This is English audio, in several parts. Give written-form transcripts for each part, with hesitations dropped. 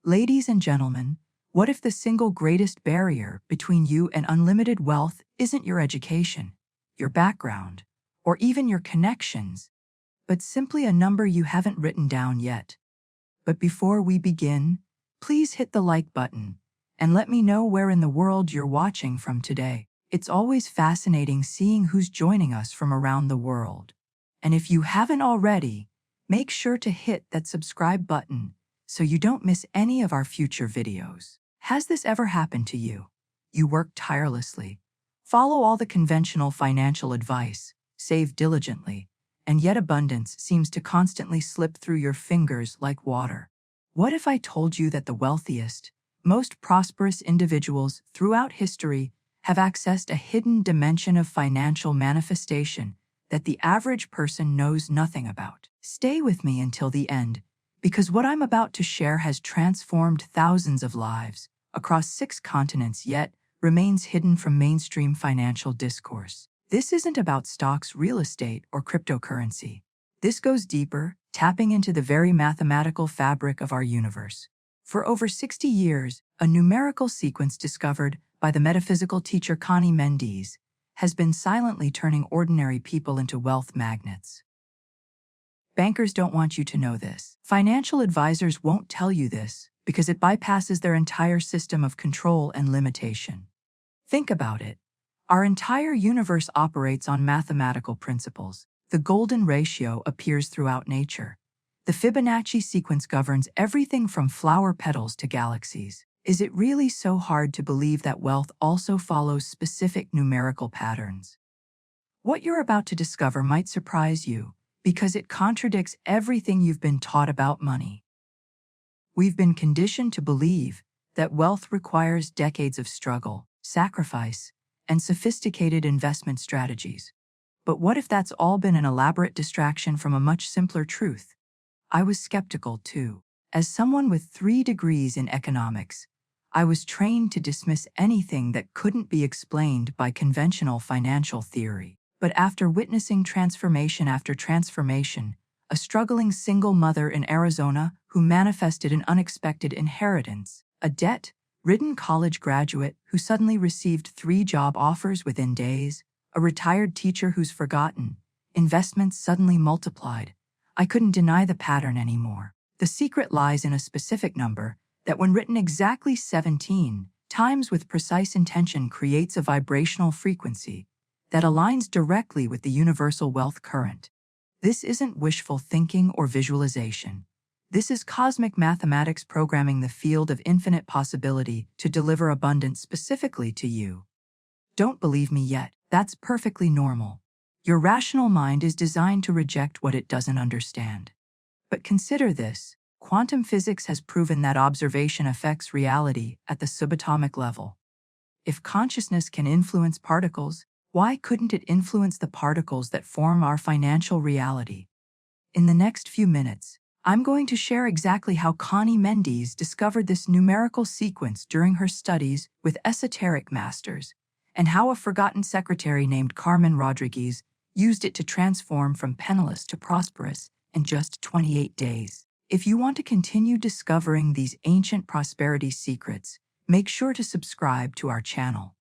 Ladies and gentlemen, what if the single greatest barrier between you and unlimited wealth isn't your education, your background, or even your connections, but simply a number you haven't written down yet? But before we begin, please hit the like button and let me know where in the world you're watching from today. It's always fascinating seeing who's joining us from around the world. And if you haven't already, make sure to hit that subscribe button so you don't miss any of our future videos. Has this ever happened to you? You work tirelessly, follow all the conventional financial advice, save diligently, and yet abundance seems to constantly slip through your fingers like water. What if I told you that the wealthiest, most prosperous individuals throughout history have accessed a hidden dimension of financial manifestation that the average person knows nothing about? Stay with me until the end, because what I'm about to share has transformed thousands of lives across 6 continents yet remains hidden from mainstream financial discourse. This isn't about stocks, real estate, or cryptocurrency. This goes deeper, tapping into the very mathematical fabric of our universe. For over 60 years, a numerical sequence discovered by the metaphysical teacher Connie Mendes has been silently turning ordinary people into wealth magnets. Bankers don't want you to know this. Financial advisors won't tell you this because it bypasses their entire system of control and limitation. Think about it. Our entire universe operates on mathematical principles. The golden ratio appears throughout nature. The Fibonacci sequence governs everything from flower petals to galaxies. Is it really so hard to believe that wealth also follows specific numerical patterns? What you're about to discover might surprise you because it contradicts everything you've been taught about money. We've been conditioned to believe that wealth requires decades of struggle, sacrifice, and sophisticated investment strategies. But what if that's all been an elaborate distraction from a much simpler truth? I was skeptical too. As someone with 3 degrees in economics, I was trained to dismiss anything that couldn't be explained by conventional financial theory. But after witnessing transformation after transformation, a struggling single mother in Arizona who manifested an unexpected inheritance, a debt-ridden college graduate who suddenly received 3 job offers within days, a retired teacher who's forgotten investments suddenly multiplied, I couldn't deny the pattern anymore. The secret lies in a specific number that, when written exactly 17 times with precise intention, creates a vibrational frequency that aligns directly with the universal wealth current. This isn't wishful thinking or visualization. This is cosmic mathematics programming the field of infinite possibility to deliver abundance specifically to you. Don't believe me yet? That's perfectly normal. Your rational mind is designed to reject what it doesn't understand. But consider this. Quantum physics has proven that observation affects reality at the subatomic level. If consciousness can influence particles, why couldn't it influence the particles that form our financial reality? In the next few minutes, I'm going to share exactly how Connie Mendes discovered this numerical sequence during her studies with esoteric masters, and how a forgotten secretary named Carmen Rodriguez used it to transform from penniless to prosperous in just 28 days. If you want to continue discovering these ancient prosperity secrets, make sure to subscribe to our channel.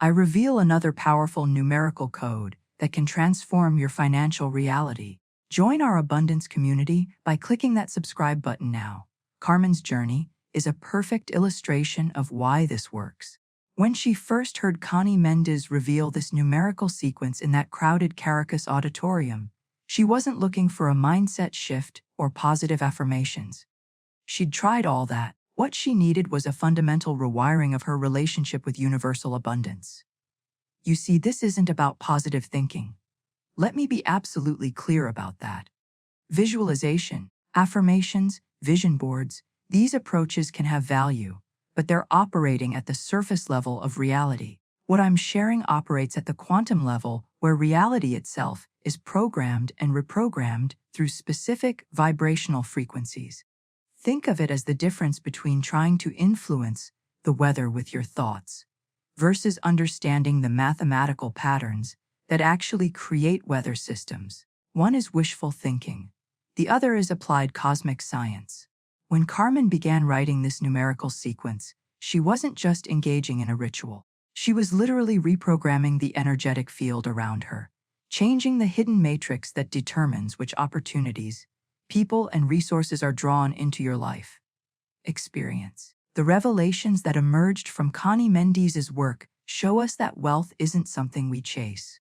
I reveal another powerful numerical code that can transform your financial reality. Join our abundance community by clicking that subscribe button now. Carmen's journey is a perfect illustration of why this works. When she first heard Connie Mendes reveal this numerical sequence in that crowded Caracas auditorium, she wasn't looking for a mindset shift or positive affirmations. She'd tried all that. What she needed was a fundamental rewiring of her relationship with universal abundance. You see, this isn't about positive thinking. Let me be absolutely clear about that. Visualization, affirmations, vision boards, these approaches can have value, but they're operating at the surface level of reality. What I'm sharing operates at the quantum level, where reality itself is programmed and reprogrammed through specific vibrational frequencies. Think of it as the difference between trying to influence the weather with your thoughts versus understanding the mathematical patterns that actually create weather systems. One is wishful thinking. The other is applied cosmic science. When Carmen began writing this numerical sequence, she wasn't just engaging in a ritual. She was literally reprogramming the energetic field around her, changing the hidden matrix that determines which opportunities, people, and resources are drawn into your life. Experience. The revelations that emerged from Connie Mendez's work show us that wealth isn't something we chase.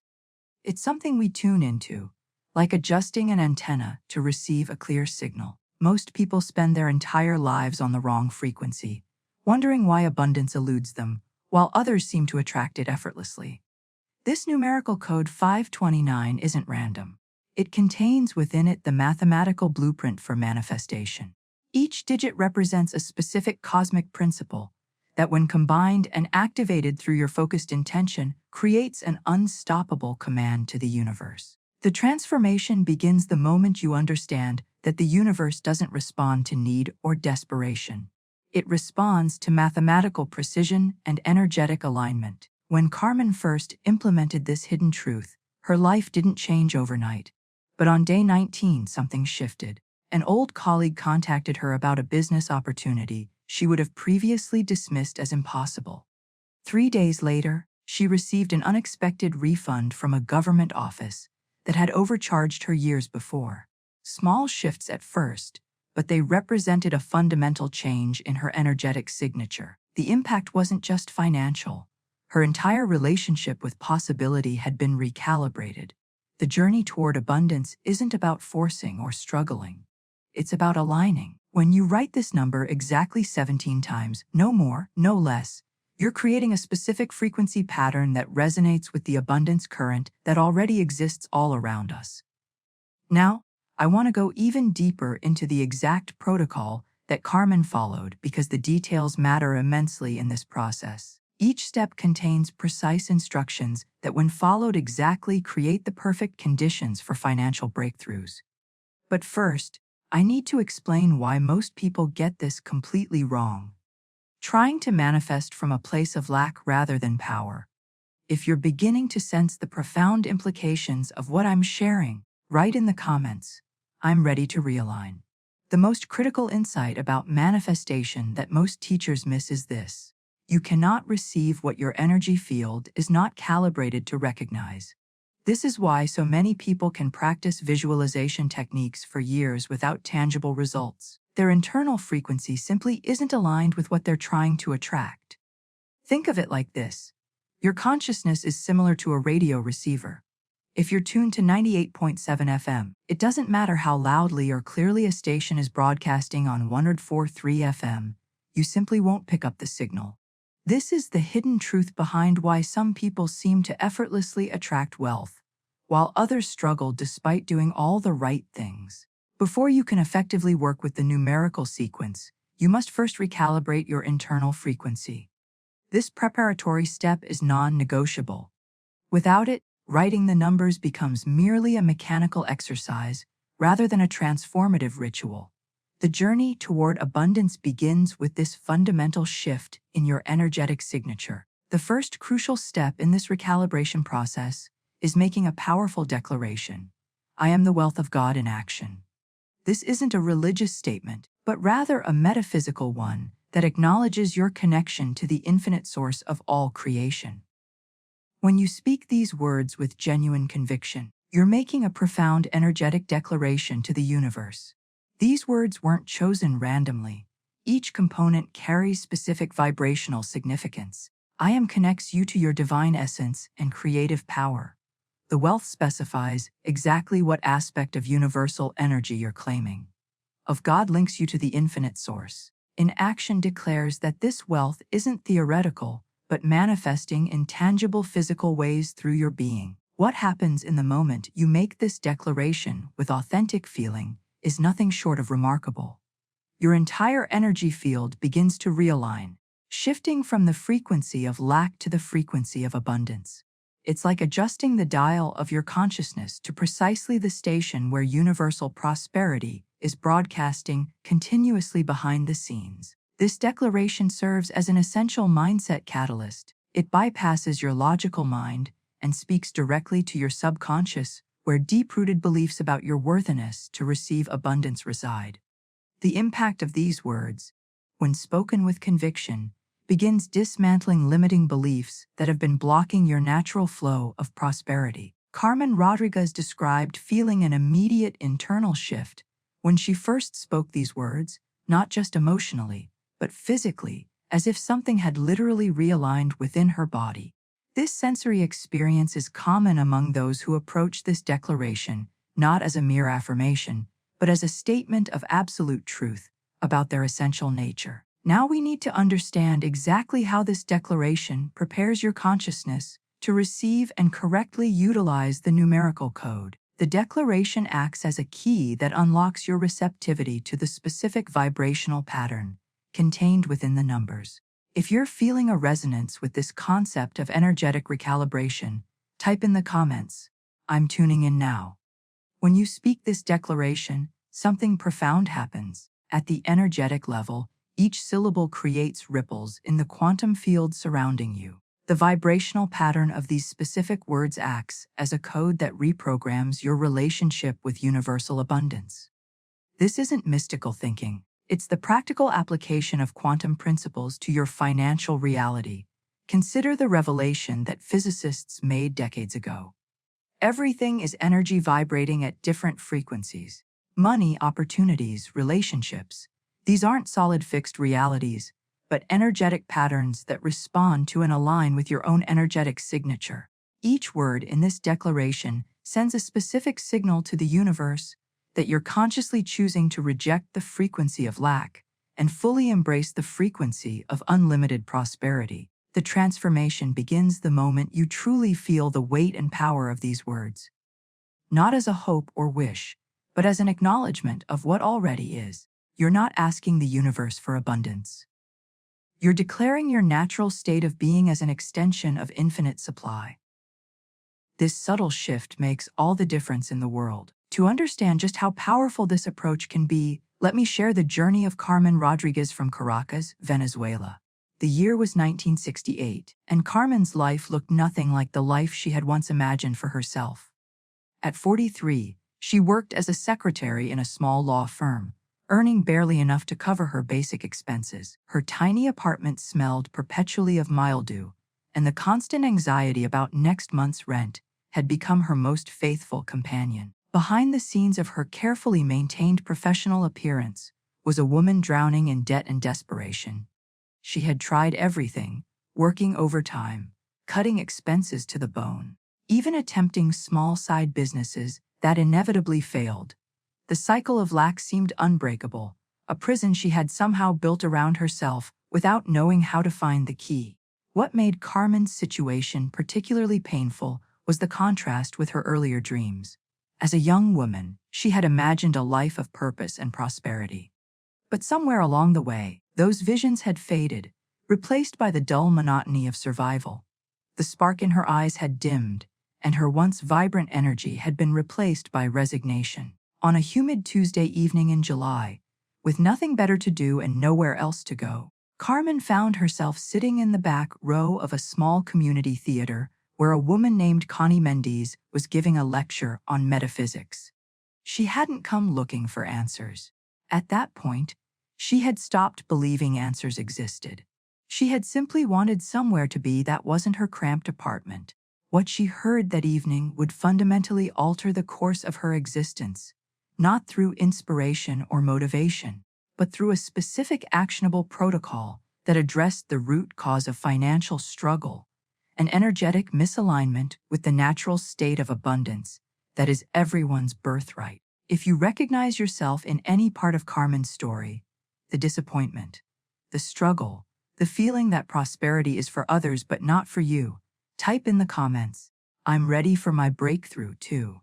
It's something we tune into, like adjusting an antenna to receive a clear signal. Most people spend their entire lives on the wrong frequency, wondering why abundance eludes them, while others seem to attract it effortlessly. This numerical code 529 isn't random. It contains within it the mathematical blueprint for manifestation. Each digit represents a specific cosmic principle that, when combined and activated through your focused intention, creates an unstoppable command to the universe. The transformation begins the moment you understand that the universe doesn't respond to need or desperation. It responds to mathematical precision and energetic alignment. When Carmen first implemented this hidden truth, her life didn't change overnight. But on day 19, something shifted. An old colleague contacted her about a business opportunity she would have previously dismissed as impossible. 3 days later, she received an unexpected refund from a government office that had overcharged her years before. Small shifts at first, but they represented a fundamental change in her energetic signature. The impact wasn't just financial. Her entire relationship with possibility had been recalibrated. The journey toward abundance isn't about forcing or struggling. It's about aligning. When you write this number exactly 17 times, no more, no less, you're creating a specific frequency pattern that resonates with the abundance current that already exists all around us. Now, I want to go even deeper into the exact protocol that Carmen followed because the details matter immensely in this process. Each step contains precise instructions that, when followed exactly, create the perfect conditions for financial breakthroughs. But first, I need to explain why most people get this completely wrong. Trying to manifest from a place of lack rather than power. If you're beginning to sense the profound implications of what I'm sharing, write in the comments, "I'm ready to realign." The most critical insight about manifestation that most teachers miss is this: you cannot receive what your energy field is not calibrated to recognize. This is why so many people can practice visualization techniques for years without tangible results. Their internal frequency simply isn't aligned with what they're trying to attract. Think of it like this. Your consciousness is similar to a radio receiver. If you're tuned to 98.7 FM, it doesn't matter how loudly or clearly a station is broadcasting on 104.3 FM, you simply won't pick up the signal. This is the hidden truth behind why some people seem to effortlessly attract wealth, while others struggle despite doing all the right things. Before you can effectively work with the numerical sequence, you must first recalibrate your internal frequency. This preparatory step is non-negotiable. Without it, writing the numbers becomes merely a mechanical exercise rather than a transformative ritual. The journey toward abundance begins with this fundamental shift in your energetic signature. The first crucial step in this recalibration process is making a powerful declaration. I am the wealth of God in action. This isn't a religious statement, but rather a metaphysical one that acknowledges your connection to the infinite source of all creation. When you speak these words with genuine conviction, you're making a profound energetic declaration to the universe. These words weren't chosen randomly. Each component carries specific vibrational significance. I am connects you to your divine essence and creative power. The wealth specifies exactly what aspect of universal energy you're claiming. Of God links you to the infinite source. In action declares that this wealth isn't theoretical, but manifesting in tangible physical ways through your being. What happens in the moment you make this declaration with authentic feeling is nothing short of remarkable. Your entire energy field begins to realign, shifting from the frequency of lack to the frequency of abundance. It's like adjusting the dial of your consciousness to precisely the station where universal prosperity is broadcasting continuously behind the scenes. This declaration serves as an essential mindset catalyst. It bypasses your logical mind and speaks directly to your subconscious, where deep-rooted beliefs about your worthiness to receive abundance reside. The impact of these words, when spoken with conviction, begins dismantling limiting beliefs that have been blocking your natural flow of prosperity. Carmen Rodriguez described feeling an immediate internal shift when she first spoke these words, not just emotionally, but physically, as if something had literally realigned within her body. This sensory experience is common among those who approach this declaration not as a mere affirmation, but as a statement of absolute truth about their essential nature. Now we need to understand exactly how this declaration prepares your consciousness to receive and correctly utilize the numerical code. The declaration acts as a key that unlocks your receptivity to the specific vibrational pattern contained within the numbers. If you're feeling a resonance with this concept of energetic recalibration, type in the comments, "I'm tuning in now." When you speak this declaration, something profound happens. At the energetic level, each syllable creates ripples in the quantum field surrounding you. The vibrational pattern of these specific words acts as a code that reprograms your relationship with universal abundance. This isn't mystical thinking. It's the practical application of quantum principles to your financial reality. Consider the revelation that physicists made decades ago. Everything is energy vibrating at different frequencies. Money, opportunities, relationships. These aren't solid fixed realities, but energetic patterns that respond to and align with your own energetic signature. Each word in this declaration sends a specific signal to the universe that you're consciously choosing to reject the frequency of lack and fully embrace the frequency of unlimited prosperity. The transformation begins the moment you truly feel the weight and power of these words, not as a hope or wish, but as an acknowledgement of what already is. You're not asking the universe for abundance. You're declaring your natural state of being as an extension of infinite supply. This subtle shift makes all the difference in the world. To understand just how powerful this approach can be, let me share the journey of Carmen Rodriguez from Caracas, Venezuela. The year was 1968, and Carmen's life looked nothing like the life she had once imagined for herself. At 43, she worked as a secretary in a small law firm, earning barely enough to cover her basic expenses. Her tiny apartment smelled perpetually of mildew, and the constant anxiety about next month's rent had become her most faithful companion. Behind the scenes of her carefully maintained professional appearance was a woman drowning in debt and desperation. She had tried everything, working overtime, cutting expenses to the bone, even attempting small side businesses that inevitably failed. The cycle of lack seemed unbreakable, a prison she had somehow built around herself without knowing how to find the key. What made Carmen's situation particularly painful was the contrast with her earlier dreams. As a young woman, she had imagined a life of purpose and prosperity. But somewhere along the way, those visions had faded, replaced by the dull monotony of survival. The spark in her eyes had dimmed, and her once vibrant energy had been replaced by resignation. On a humid Tuesday evening in July, with nothing better to do and nowhere else to go, Carmen found herself sitting in the back row of a small community theater where a woman named Connie Mendes was giving a lecture on metaphysics. She hadn't come looking for answers. At that point, she had stopped believing answers existed. She had simply wanted somewhere to be that wasn't her cramped apartment. What she heard that evening would fundamentally alter the course of her existence, not through inspiration or motivation, but through a specific actionable protocol that addressed the root cause of financial struggle, an energetic misalignment with the natural state of abundance that is everyone's birthright. If you recognize yourself in any part of Carmen's story, the disappointment, the struggle, the feeling that prosperity is for others but not for you, type in the comments, "I'm ready for my breakthrough too."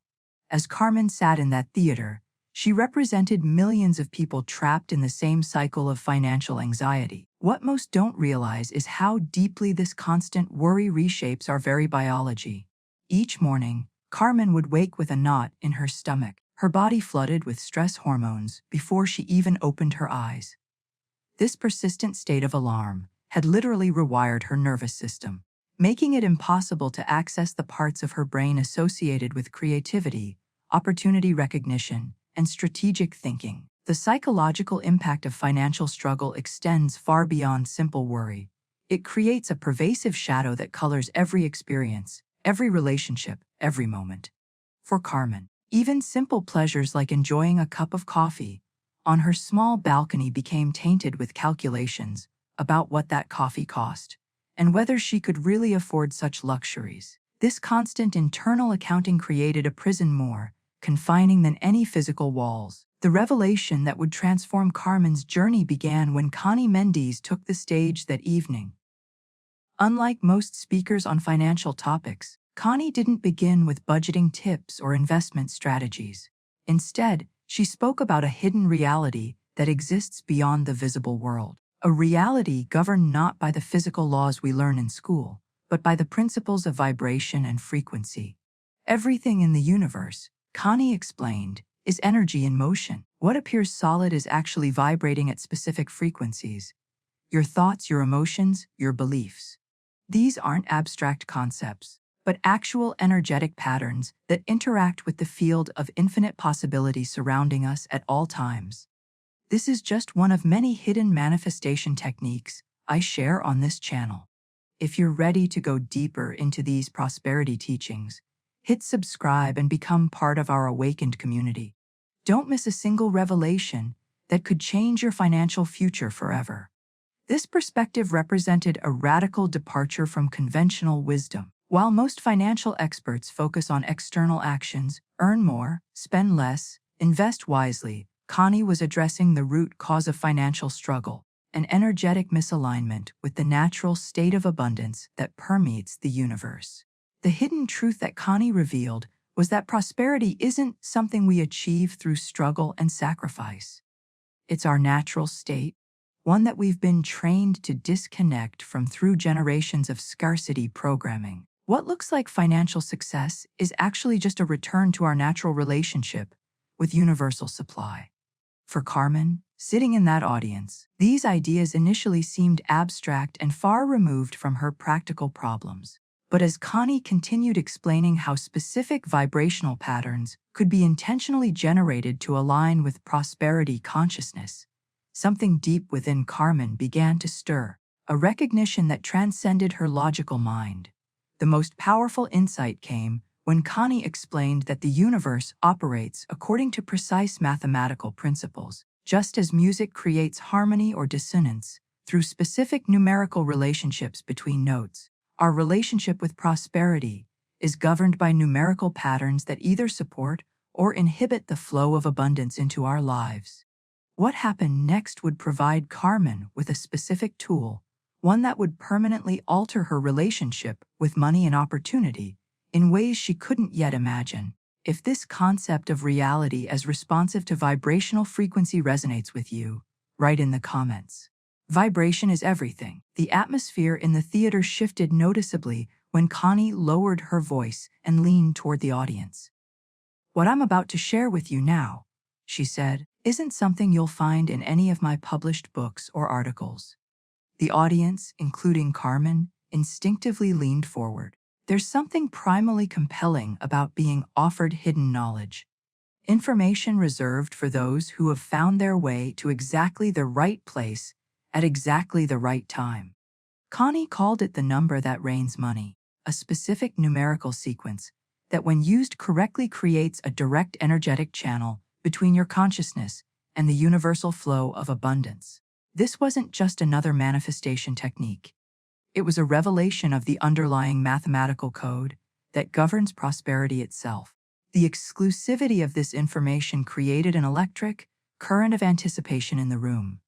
As Carmen sat in that theater, she represented millions of people trapped in the same cycle of financial anxiety. What most don't realize is how deeply this constant worry reshapes our very biology. Each morning, Carmen would wake with a knot in her stomach, her body flooded with stress hormones before she even opened her eyes. This persistent state of alarm had literally rewired her nervous system, making it impossible to access the parts of her brain associated with creativity, opportunity recognition, and strategic thinking. The psychological impact of financial struggle extends far beyond simple worry. It creates a pervasive shadow that colors every experience, every relationship, every moment. For Carmen, even simple pleasures like enjoying a cup of coffee on her small balcony became tainted with calculations about what that coffee cost and whether she could really afford such luxuries. This constant internal accounting created a prison more confining than any physical walls. The revelation that would transform Carmen's journey began when Connie Mendes took the stage that evening. Unlike most speakers on financial topics, Connie didn't begin with budgeting tips or investment strategies. Instead, she spoke about a hidden reality that exists beyond the visible world. A reality governed not by the physical laws we learn in school, but by the principles of vibration and frequency. Everything in the universe, Connie explained, is energy in motion. What appears solid is actually vibrating at specific frequencies. Your thoughts, your emotions, your beliefs. These aren't abstract concepts, but actual energetic patterns that interact with the field of infinite possibility surrounding us at all times. This is just one of many hidden manifestation techniques I share on this channel. If you're ready to go deeper into these prosperity teachings, hit subscribe and become part of our awakened community. Don't miss a single revelation that could change your financial future forever. This perspective represented a radical departure from conventional wisdom. While most financial experts focus on external actions, earn more, spend less, invest wisely, Connie was addressing the root cause of financial struggle, an energetic misalignment with the natural state of abundance that permeates the universe. The hidden truth that Connie revealed was that prosperity isn't something we achieve through struggle and sacrifice. It's our natural state, one that we've been trained to disconnect from through generations of scarcity programming. What looks like financial success is actually just a return to our natural relationship with universal supply. For Carmen, sitting in that audience, these ideas initially seemed abstract and far removed from her practical problems. But as Connie continued explaining how specific vibrational patterns could be intentionally generated to align with prosperity consciousness, something deep within Carmen began to stir, a recognition that transcended her logical mind. The most powerful insight came when Connie explained that the universe operates according to precise mathematical principles, just as music creates harmony or dissonance through specific numerical relationships between notes. Our relationship with prosperity is governed by numerical patterns that either support or inhibit the flow of abundance into our lives. What happened next would provide Carmen with a specific tool, one that would permanently alter her relationship with money and opportunity in ways she couldn't yet imagine. If this concept of reality as responsive to vibrational frequency resonates with you, write in the comments. Vibration is everything. The atmosphere in the theater shifted noticeably when Connie lowered her voice and leaned toward the audience. What I'm about to share with you now, she said, isn't something you'll find in any of my published books or articles. The audience, including Carmen, instinctively leaned forward. There's something primally compelling about being offered hidden knowledge, information reserved for those who have found their way to exactly the right place at exactly the right time. Connie called it the number that rains money, a specific numerical sequence that when used correctly creates a direct energetic channel between your consciousness and the universal flow of abundance. This wasn't just another manifestation technique. It was a revelation of the underlying mathematical code that governs prosperity itself. The exclusivity of this information created an electric current of anticipation in the room.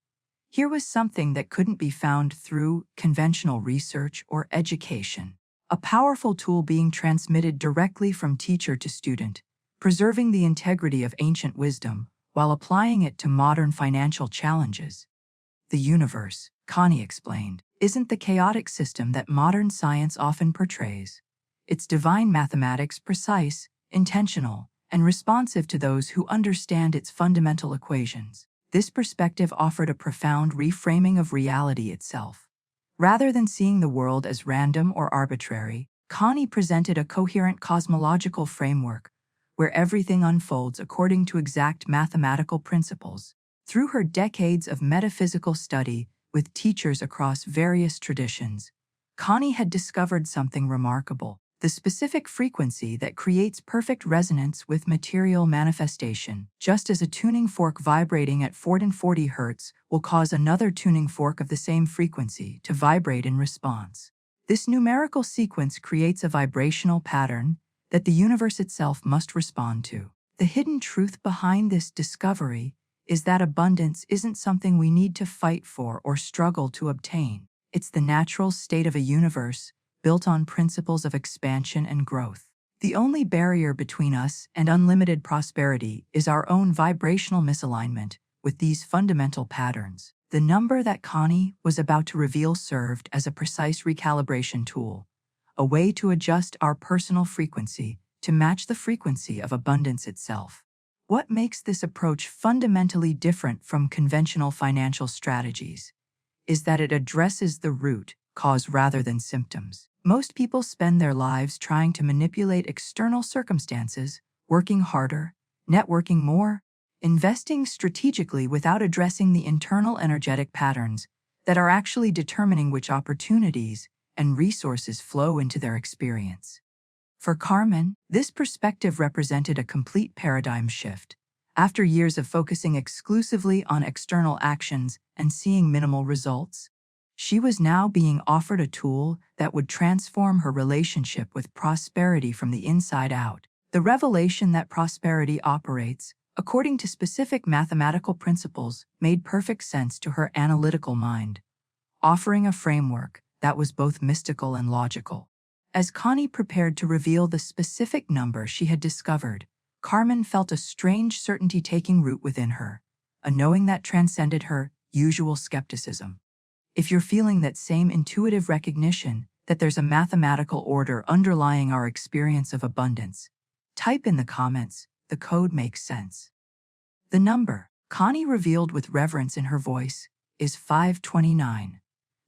Here was something that couldn't be found through conventional research or education. A powerful tool being transmitted directly from teacher to student, preserving the integrity of ancient wisdom while applying it to modern financial challenges. The universe, Connie explained, isn't the chaotic system that modern science often portrays. It's divine mathematics, precise, intentional, and responsive to those who understand its fundamental equations. This perspective offered a profound reframing of reality itself. Rather than seeing the world as random or arbitrary, Connie presented a coherent cosmological framework where everything unfolds according to exact mathematical principles. Through her decades of metaphysical study with teachers across various traditions, Connie had discovered something remarkable: the specific frequency that creates perfect resonance with material manifestation. Just as a tuning fork vibrating at 440 Hz will cause another tuning fork of the same frequency to vibrate in response. This numerical sequence creates a vibrational pattern that the universe itself must respond to. The hidden truth behind this discovery is that abundance isn't something we need to fight for or struggle to obtain. It's the natural state of a universe built on principles of expansion and growth. The only barrier between us and unlimited prosperity is our own vibrational misalignment with these fundamental patterns. The number that Connie was about to reveal served as a precise recalibration tool, a way to adjust our personal frequency to match the frequency of abundance itself. What makes this approach fundamentally different from conventional financial strategies is that it addresses the root cause rather than symptoms. Most people spend their lives trying to manipulate external circumstances, working harder, networking more, investing strategically without addressing the internal energetic patterns that are actually determining which opportunities and resources flow into their experience. For Carmen, this perspective represented a complete paradigm shift. After years of focusing exclusively on external actions and seeing minimal results, she was now being offered a tool that would transform her relationship with prosperity from the inside out. The revelation that prosperity operates according to specific mathematical principles made perfect sense to her analytical mind, offering a framework that was both mystical and logical. As Connie prepared to reveal the specific number she had discovered, Carmen felt a strange certainty taking root within her, a knowing that transcended her usual skepticism. If you're feeling that same intuitive recognition that there's a mathematical order underlying our experience of abundance, type in the comments, the code makes sense. The number, Connie revealed with reverence in her voice, is 529.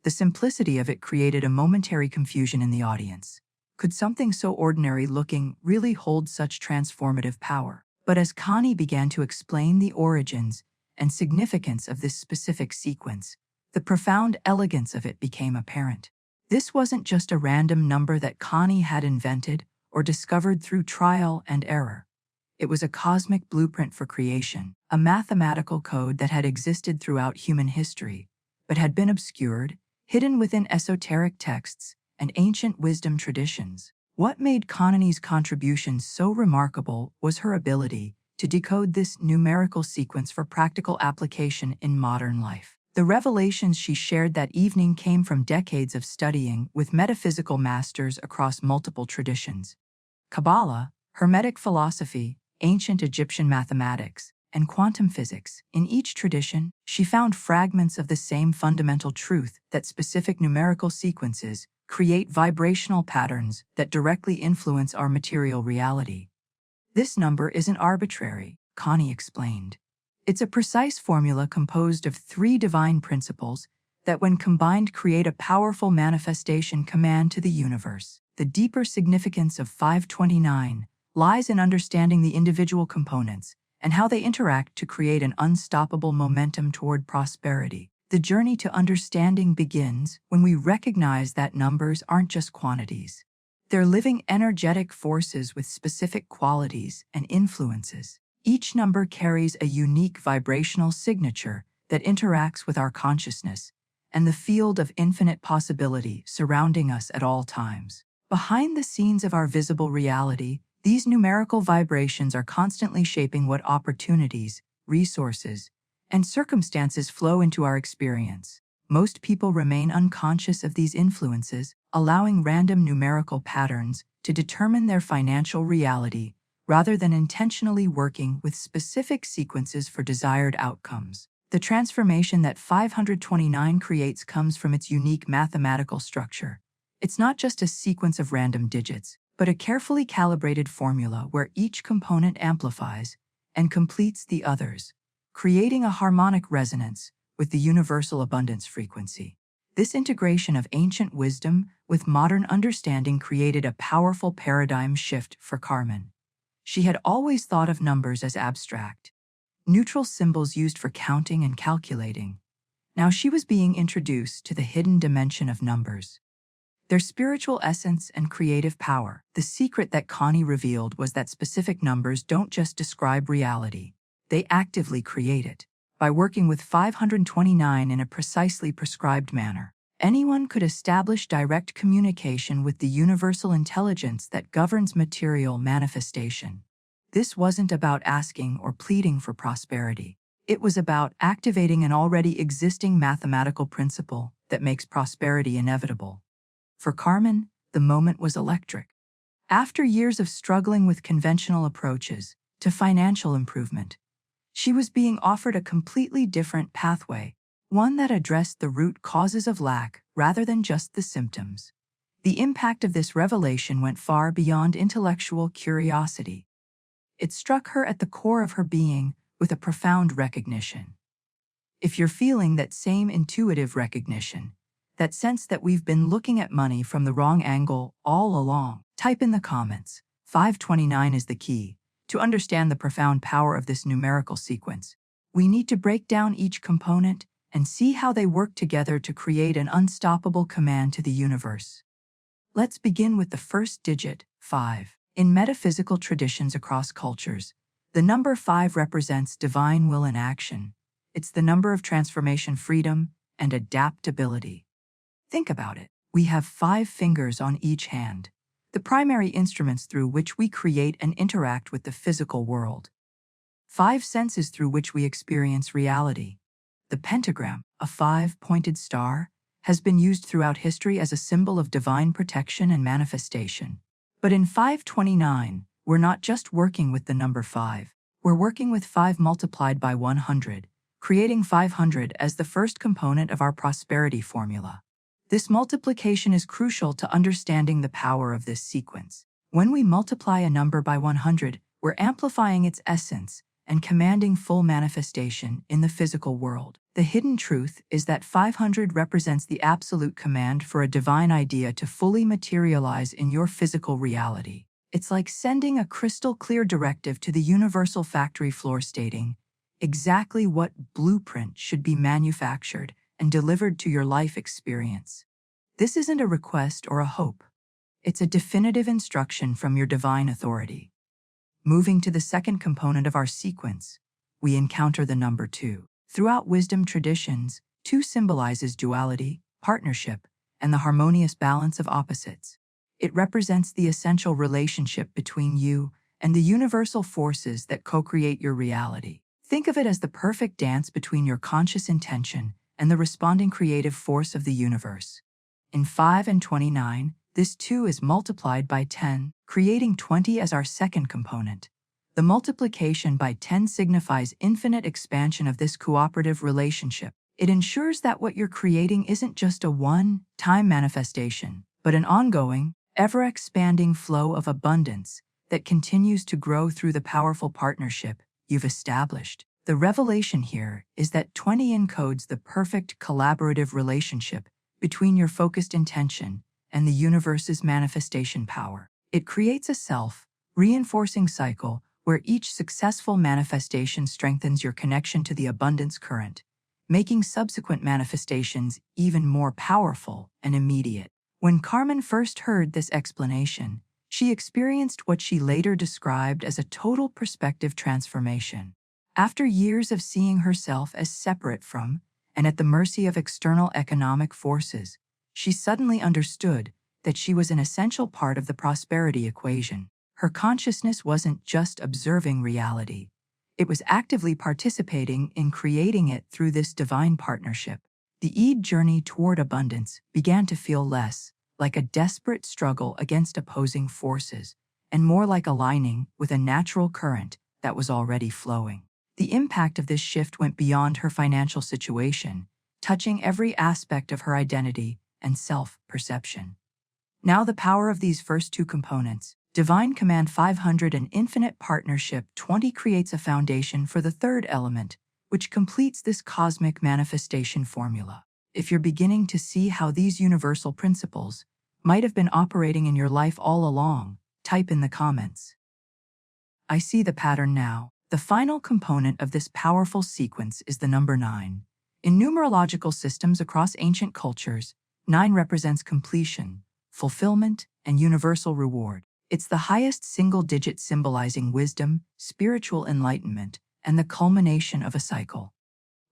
The simplicity of it created a momentary confusion in the audience. Could something so ordinary looking really hold such transformative power? But as Connie began to explain the origins and significance of this specific sequence, the profound elegance of it became apparent. This wasn't just a random number that Connie had invented or discovered through trial and error. It was a cosmic blueprint for creation, a mathematical code that had existed throughout human history, but had been obscured, hidden within esoteric texts and ancient wisdom traditions. What made Connie's contribution so remarkable was her ability to decode this numerical sequence for practical application in modern life. The revelations she shared that evening came from decades of studying with metaphysical masters across multiple traditions: Kabbalah, Hermetic philosophy, ancient Egyptian mathematics, and quantum physics. In each tradition, she found fragments of the same fundamental truth that specific numerical sequences create vibrational patterns that directly influence our material reality. This number isn't arbitrary, Connie explained. It's a precise formula composed of 3 divine principles that, when combined, create a powerful manifestation command to the universe. The deeper significance of 529 lies in understanding the individual components and how they interact to create an unstoppable momentum toward prosperity. The journey to understanding begins when we recognize that numbers aren't just quantities. They're living, energetic forces with specific qualities and influences. Each number carries a unique vibrational signature that interacts with our consciousness and the field of infinite possibility surrounding us at all times. Behind the scenes of our visible reality, these numerical vibrations are constantly shaping what opportunities, resources, and circumstances flow into our experience. Most people remain unconscious of these influences, allowing random numerical patterns to determine their financial reality rather than intentionally working with specific sequences for desired outcomes. The transformation that 529 creates comes from its unique mathematical structure. It's not just a sequence of random digits, but a carefully calibrated formula where each component amplifies and completes the others, creating a harmonic resonance with the universal abundance frequency. This integration of ancient wisdom with modern understanding created a powerful paradigm shift for Carmen. She had always thought of numbers as abstract, neutral symbols used for counting and calculating. Now she was being introduced to the hidden dimension of numbers, their spiritual essence and creative power. The secret that Connie revealed was that specific numbers don't just describe reality, they actively create it. By working with 529 in a precisely prescribed manner, anyone could establish direct communication with the universal intelligence that governs material manifestation. This wasn't about asking or pleading for prosperity. It was about activating an already existing mathematical principle that makes prosperity inevitable. For Carmen, the moment was electric. After years of struggling with conventional approaches to financial improvement, she was being offered a completely different pathway, one that addressed the root causes of lack rather than just the symptoms. The impact of this revelation went far beyond intellectual curiosity. It struck her at the core of her being with a profound recognition. If you're feeling that same intuitive recognition, that sense that we've been looking at money from the wrong angle all along, type in the comments. 529 is the key. To understand the profound power of this numerical sequence, we need to break down each component and see how they work together to create an unstoppable command to the universe. Let's begin with the first digit, 5. In metaphysical traditions across cultures, the number 5 represents divine will in action. It's the number of transformation, freedom, and adaptability. Think about it. We have 5 fingers on each hand, the primary instruments through which we create and interact with the physical world. 5 senses through which we experience reality. The pentagram, a 5-pointed star, has been used throughout history as a symbol of divine protection and manifestation. But in 529, we're not just working with the number 5. We're working with 5 multiplied by 100, creating 500 as the first component of our prosperity formula. This multiplication is crucial to understanding the power of this sequence. When we multiply a number by 100, we're amplifying its essence and commanding full manifestation in the physical world. The hidden truth is that 500 represents the absolute command for a divine idea to fully materialize in your physical reality. It's like sending a crystal-clear directive to the universal factory floor stating exactly what blueprint should be manufactured and delivered to your life experience. This isn't a request or a hope. It's a definitive instruction from your divine authority. Moving to the second component of our sequence, we encounter the number 2. Throughout wisdom traditions, 2 symbolizes duality, partnership, and the harmonious balance of opposites. It represents the essential relationship between you and the universal forces that co-create your reality. Think of it as the perfect dance between your conscious intention and the responding creative force of the universe. In 5 and 29, this 2 is multiplied by 10, creating 20 as our second component. The multiplication by 10 signifies infinite expansion of this cooperative relationship. It ensures that what you're creating isn't just a one-time manifestation, but an ongoing, ever-expanding flow of abundance that continues to grow through the powerful partnership you've established. The revelation here is that 20 encodes the perfect collaborative relationship between your focused intention and the universe's manifestation power. It creates a self-reinforcing cycle where each successful manifestation strengthens your connection to the abundance current, making subsequent manifestations even more powerful and immediate. When Carmen first heard this explanation, she experienced what she later described as a total perspective transformation. After years of seeing herself as separate from and at the mercy of external economic forces, she suddenly understood that she was an essential part of the prosperity equation. Her consciousness wasn't just observing reality. It was actively participating in creating it through this divine partnership. The journey toward abundance began to feel less like a desperate struggle against opposing forces and more like aligning with a natural current that was already flowing. The impact of this shift went beyond her financial situation, touching every aspect of her identity and self-perception. Now the power of these first 2 components, Divine Command 500 and Infinite Partnership 20, creates a foundation for the third element, which completes this cosmic manifestation formula. If you're beginning to see how these universal principles might have been operating in your life all along, type in the comments. I see the pattern now. The final component of this powerful sequence is the number 9. In numerological systems across ancient cultures, 9 represents completion, fulfillment, and universal reward. It's the highest single digit symbolizing wisdom, spiritual enlightenment, and the culmination of a cycle.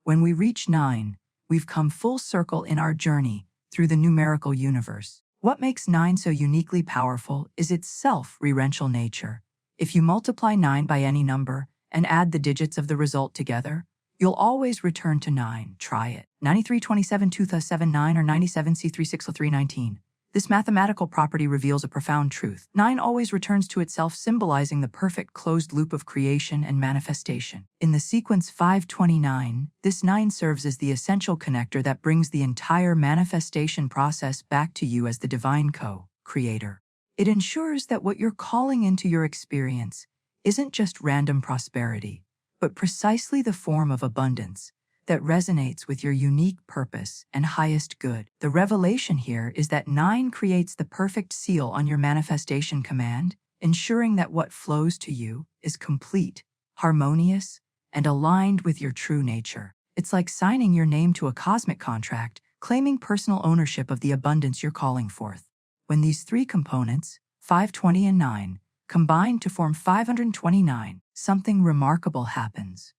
When we reach 9, we've come full circle in our journey through the numerical universe. What makes 9 so uniquely powerful is its self-referential nature. If you multiply 9 by any number and add the digits of the result together, you'll always return to 9. Try it. 93, 27, 2, 7, 9, or 97, C3, 6, 3, 19. This mathematical property reveals a profound truth. 9 always returns to itself, symbolizing the perfect closed loop of creation and manifestation. In the sequence 529, this 9 serves as the essential connector that brings the entire manifestation process back to you as the divine co-creator. It ensures that what you're calling into your experience isn't just random prosperity, but precisely the form of abundance that resonates with your unique purpose and highest good. The revelation here is that 9 creates the perfect seal on your manifestation command, ensuring that what flows to you is complete, harmonious, and aligned with your true nature. It's like signing your name to a cosmic contract, claiming personal ownership of the abundance you're calling forth. When these 3 components, 520 and 9, combine to form 529, something remarkable happens.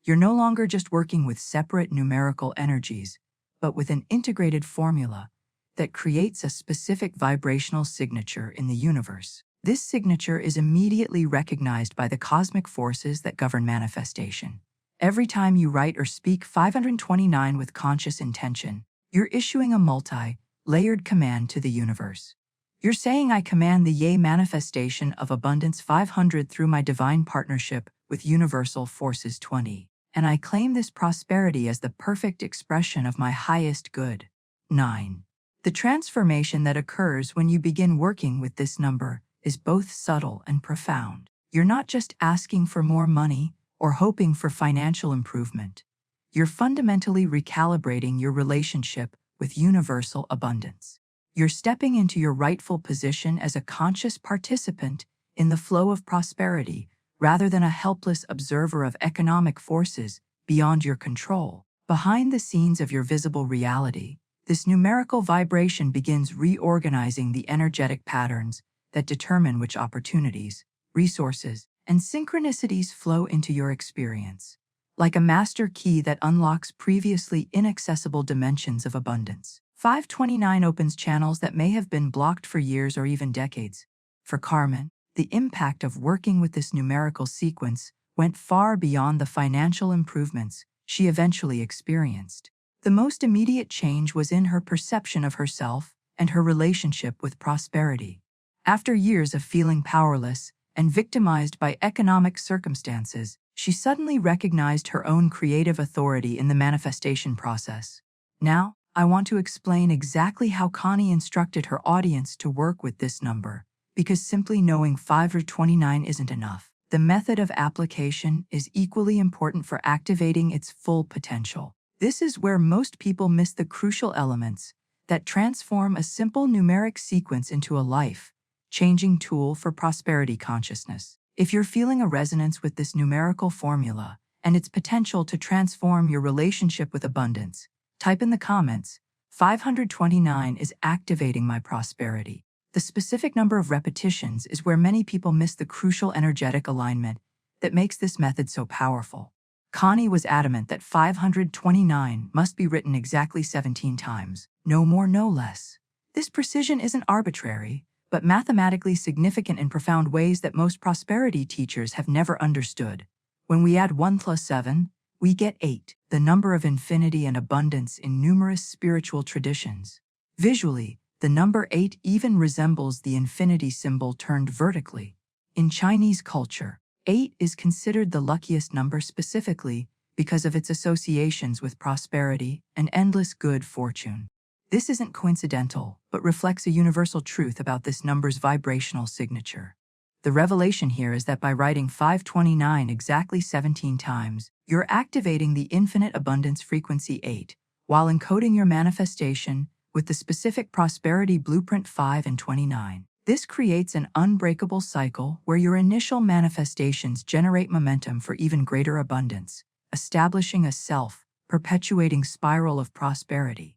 You're no longer just working with separate numerical energies, but with an integrated formula that creates a specific vibrational signature in the universe. This signature is immediately recognized by the cosmic forces that govern manifestation. Every time you write or speak 529 with conscious intention, you're issuing a multi-layered command to the universe. You're saying, I command the Yay manifestation of abundance 500 through my divine partnership with universal forces 20. And I claim this prosperity as the perfect expression of my highest good. 9. The transformation that occurs when you begin working with this number is both subtle and profound. You're not just asking for more money or hoping for financial improvement. You're fundamentally recalibrating your relationship with universal abundance. You're stepping into your rightful position as a conscious participant in the flow of prosperity, rather than a helpless observer of economic forces beyond your control. Behind the scenes of your visible reality, this numerical vibration begins reorganizing the energetic patterns that determine which opportunities, resources, and synchronicities flow into your experience, like a master key that unlocks previously inaccessible dimensions of abundance. 529 opens channels that may have been blocked for years or even decades. For Carmen, the impact of working with this numerical sequence went far beyond the financial improvements she eventually experienced. The most immediate change was in her perception of herself and her relationship with prosperity. After years of feeling powerless and victimized by economic circumstances, she suddenly recognized her own creative authority in the manifestation process. Now, I want to explain exactly how Connie instructed her audience to work with this number, because simply knowing 529 isn't enough. The method of application is equally important for activating its full potential. This is where most people miss the crucial elements that transform a simple numeric sequence into a life-changing tool for prosperity consciousness. If you're feeling a resonance with this numerical formula and its potential to transform your relationship with abundance, type in the comments, 529 is activating my prosperity. The specific number of repetitions is where many people miss the crucial energetic alignment that makes this method so powerful. Connie was adamant that 529 must be written exactly 17 times, no more, no less. This precision isn't arbitrary, but mathematically significant in profound ways that most prosperity teachers have never understood. When we add 1 plus 7, we get 8, the number of infinity and abundance in numerous spiritual traditions. Visually, the number 8 even resembles the infinity symbol turned vertically. In Chinese culture, 8 is considered the luckiest number specifically because of its associations with prosperity and endless good fortune. This isn't coincidental, but reflects a universal truth about this number's vibrational signature. The revelation here is that by writing 529 exactly 17 times, you're activating the infinite abundance frequency 8, while encoding your manifestation with the specific prosperity blueprint 5 and 29. This creates an unbreakable cycle where your initial manifestations generate momentum for even greater abundance, establishing a self-perpetuating spiral of prosperity.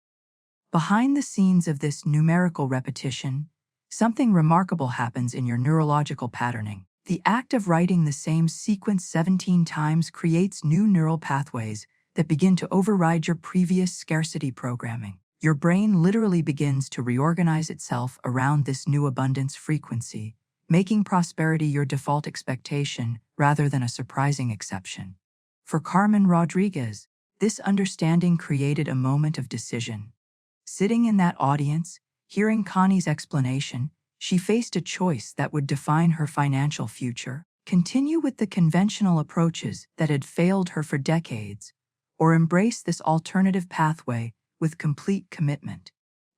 Behind the scenes of this numerical repetition, something remarkable happens in your neurological patterning. The act of writing the same sequence 17 times creates new neural pathways that begin to override your previous scarcity programming. Your brain literally begins to reorganize itself around this new abundance frequency, making prosperity your default expectation rather than a surprising exception. For Carmen Rodriguez, this understanding created a moment of decision. Sitting in that audience, hearing Connie's explanation, she faced a choice that would define her financial future: continue with the conventional approaches that had failed her for decades, or embrace this alternative pathway with complete commitment.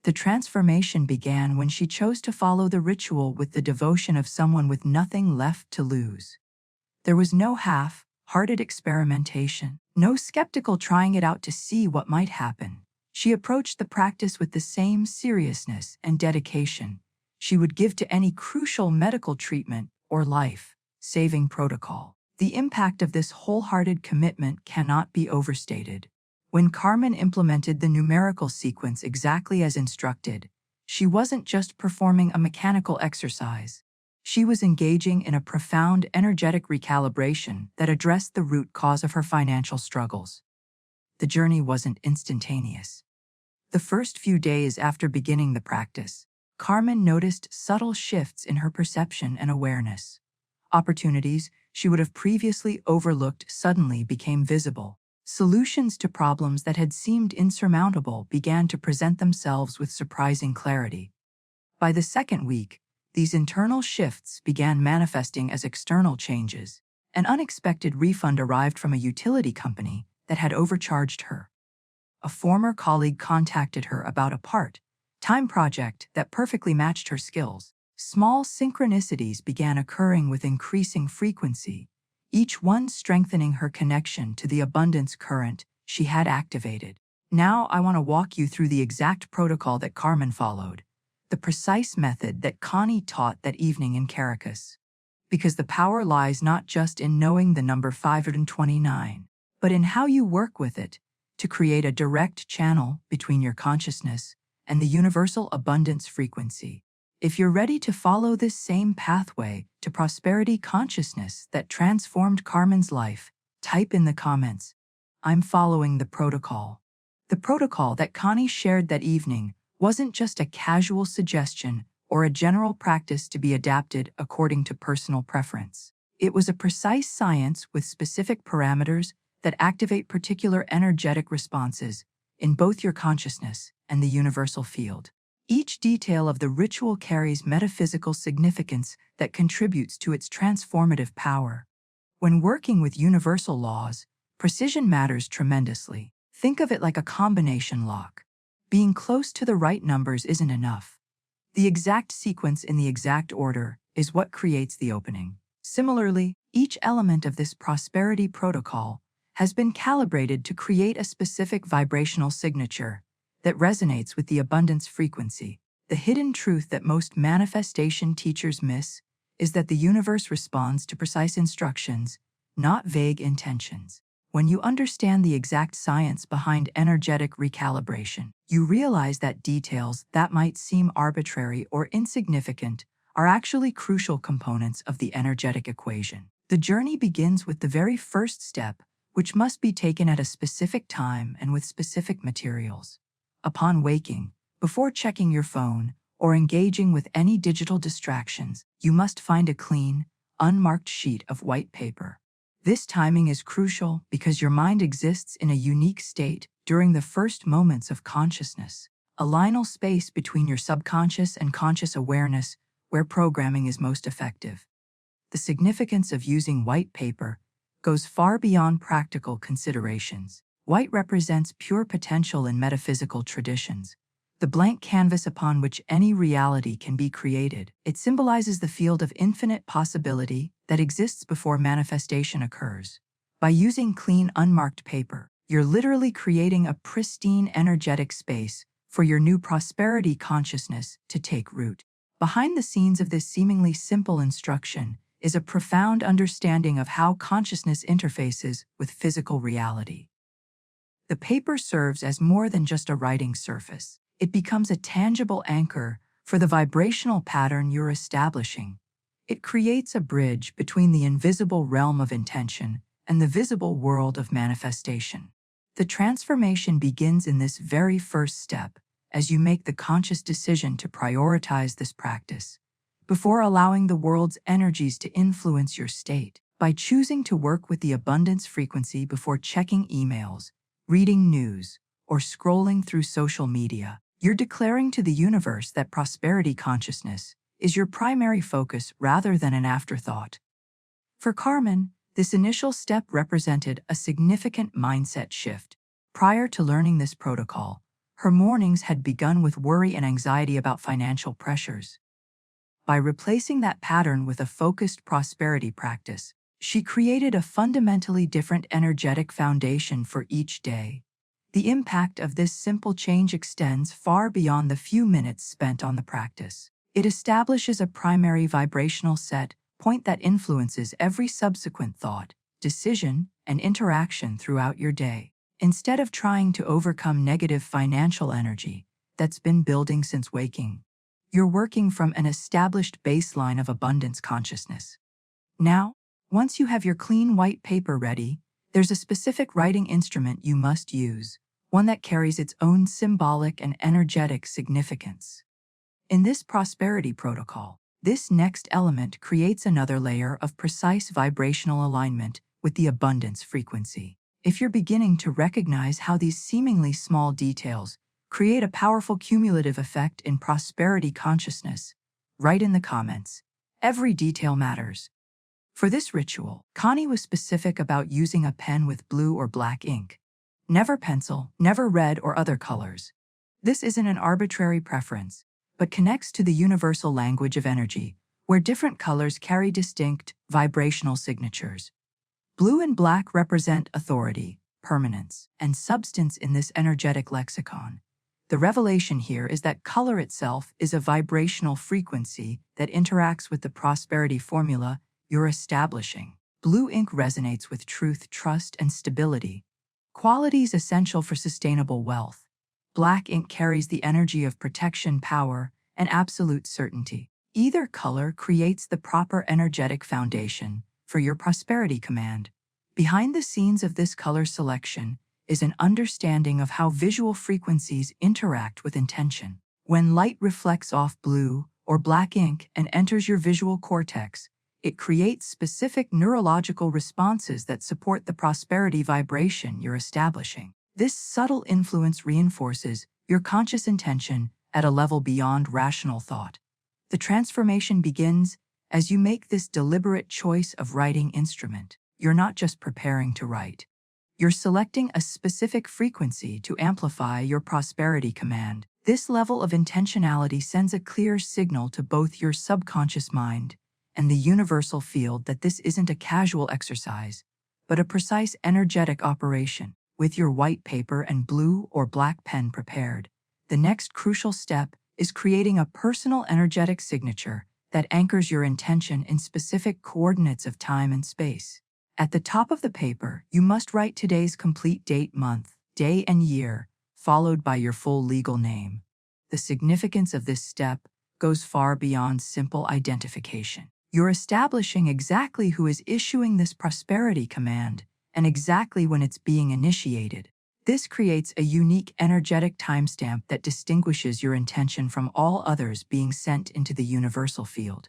The transformation began when she chose to follow the ritual with the devotion of someone with nothing left to lose. There was no half-hearted experimentation, no skeptical trying it out to see what might happen. She approached the practice with the same seriousness and dedication she would give to any crucial medical treatment or life-saving protocol. The impact of this wholehearted commitment cannot be overstated. When Carmen implemented the numerical sequence exactly as instructed, she wasn't just performing a mechanical exercise. She was engaging in a profound energetic recalibration that addressed the root cause of her financial struggles. The journey wasn't instantaneous. The first few days after beginning the practice, Carmen noticed subtle shifts in her perception and awareness. Opportunities she would have previously overlooked suddenly became visible. Solutions to problems that had seemed insurmountable began to present themselves with surprising clarity. By the second week, these internal shifts began manifesting as external changes. An unexpected refund arrived from a utility company that had overcharged her. A former colleague contacted her about a part-time project that perfectly matched her skills. Small synchronicities began occurring with increasing frequency, each one strengthening her connection to the abundance current she had activated. Now I want to walk you through the exact protocol that Carmen followed, the precise method that Connie taught that evening in Caracas. Because the power lies not just in knowing the number 529, but in how you work with it to create a direct channel between your consciousness and the universal abundance frequency. If you're ready to follow this same pathway to prosperity consciousness that transformed Carmen's life, type in the comments, "I'm following the protocol." The protocol that Connie shared that evening wasn't just a casual suggestion or a general practice to be adapted according to personal preference. It was a precise science with specific parameters that activate particular energetic responses in both your consciousness and the universal field. Each detail of the ritual carries metaphysical significance that contributes to its transformative power. When working with universal laws, precision matters tremendously. Think of it like a combination lock. Being close to the right numbers isn't enough. The exact sequence in the exact order is what creates the opening. Similarly, each element of this prosperity protocol has been calibrated to create a specific vibrational signature that resonates with the abundance frequency. The hidden truth that most manifestation teachers miss is that the universe responds to precise instructions, not vague intentions. When you understand the exact science behind energetic recalibration, you realize that details that might seem arbitrary or insignificant are actually crucial components of the energetic equation. The journey begins with the very first step, which must be taken at a specific time and with specific materials. Upon waking, before checking your phone or engaging with any digital distractions, you must find a clean, unmarked sheet of white paper. This timing is crucial because your mind exists in a unique state during the first moments of consciousness, a liminal space between your subconscious and conscious awareness where programming is most effective. The significance of using white paper goes far beyond practical considerations. White represents pure potential in metaphysical traditions, the blank canvas upon which any reality can be created. It symbolizes the field of infinite possibility that exists before manifestation occurs. By using clean, unmarked paper, you're literally creating a pristine energetic space for your new prosperity consciousness to take root. Behind the scenes of this seemingly simple instruction is a profound understanding of how consciousness interfaces with physical reality. The paper serves as more than just a writing surface. It becomes a tangible anchor for the vibrational pattern you're establishing. It creates a bridge between the invisible realm of intention and the visible world of manifestation. The transformation begins in this very first step, as you make the conscious decision to prioritize this practice, before allowing the world's energies to influence your state. By choosing to work with the abundance frequency before checking emails, reading news, or scrolling through social media, you're declaring to the universe that prosperity consciousness is your primary focus rather than an afterthought. For Carmen, this initial step represented a significant mindset shift. Prior to learning this protocol, her mornings had begun with worry and anxiety about financial pressures. By replacing that pattern with a focused prosperity practice, she created a fundamentally different energetic foundation for each day. The impact of this simple change extends far beyond the few minutes spent on the practice. It establishes a primary vibrational set point that influences every subsequent thought, decision, and interaction throughout your day. Instead of trying to overcome negative financial energy that's been building since waking, you're working from an established baseline of abundance consciousness. Now, once you have your clean white paper ready, there's a specific writing instrument you must use, one that carries its own symbolic and energetic significance. In this prosperity protocol, this next element creates another layer of precise vibrational alignment with the abundance frequency. If you're beginning to recognize how these seemingly small details create a powerful cumulative effect in prosperity consciousness, write in the comments. Every detail matters. For this ritual, Connie was specific about using a pen with blue or black ink. Never pencil, never red or other colors. This isn't an arbitrary preference, but connects to the universal language of energy, where different colors carry distinct vibrational signatures. Blue and black represent authority, permanence, and substance in this energetic lexicon. The revelation here is that color itself is a vibrational frequency that interacts with the prosperity formula you're establishing. Blue ink resonates with truth, trust, and stability, qualities essential for sustainable wealth. Black ink carries the energy of protection, power, and absolute certainty. Either color creates the proper energetic foundation for your prosperity command. Behind the scenes of this color selection is an understanding of how visual frequencies interact with intention. When light reflects off blue or black ink and enters your visual cortex, it creates specific neurological responses that support the prosperity vibration you're establishing. This subtle influence reinforces your conscious intention at a level beyond rational thought. The transformation begins as you make this deliberate choice of writing instrument. You're not just preparing to write. You're selecting a specific frequency to amplify your prosperity command. This level of intentionality sends a clear signal to both your subconscious mind and the universal field that this isn't a casual exercise, but a precise energetic operation. With your white paper and blue or black pen prepared, the next crucial step is creating a personal energetic signature that anchors your intention in specific coordinates of time and space. At the top of the paper, you must write today's complete date, month, day, and year, followed by your full legal name. The significance of this step goes far beyond simple identification. You're establishing exactly who is issuing this prosperity command and exactly when it's being initiated. This creates a unique energetic timestamp that distinguishes your intention from all others being sent into the universal field.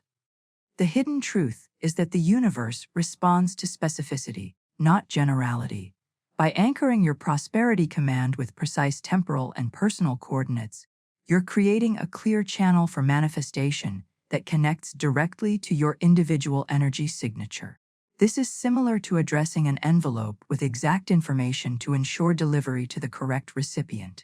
The hidden truth is that the universe responds to specificity, not generality. By anchoring your prosperity command with precise temporal and personal coordinates, you're creating a clear channel for manifestation that connects directly to your individual energy signature. This is similar to addressing an envelope with exact information to ensure delivery to the correct recipient.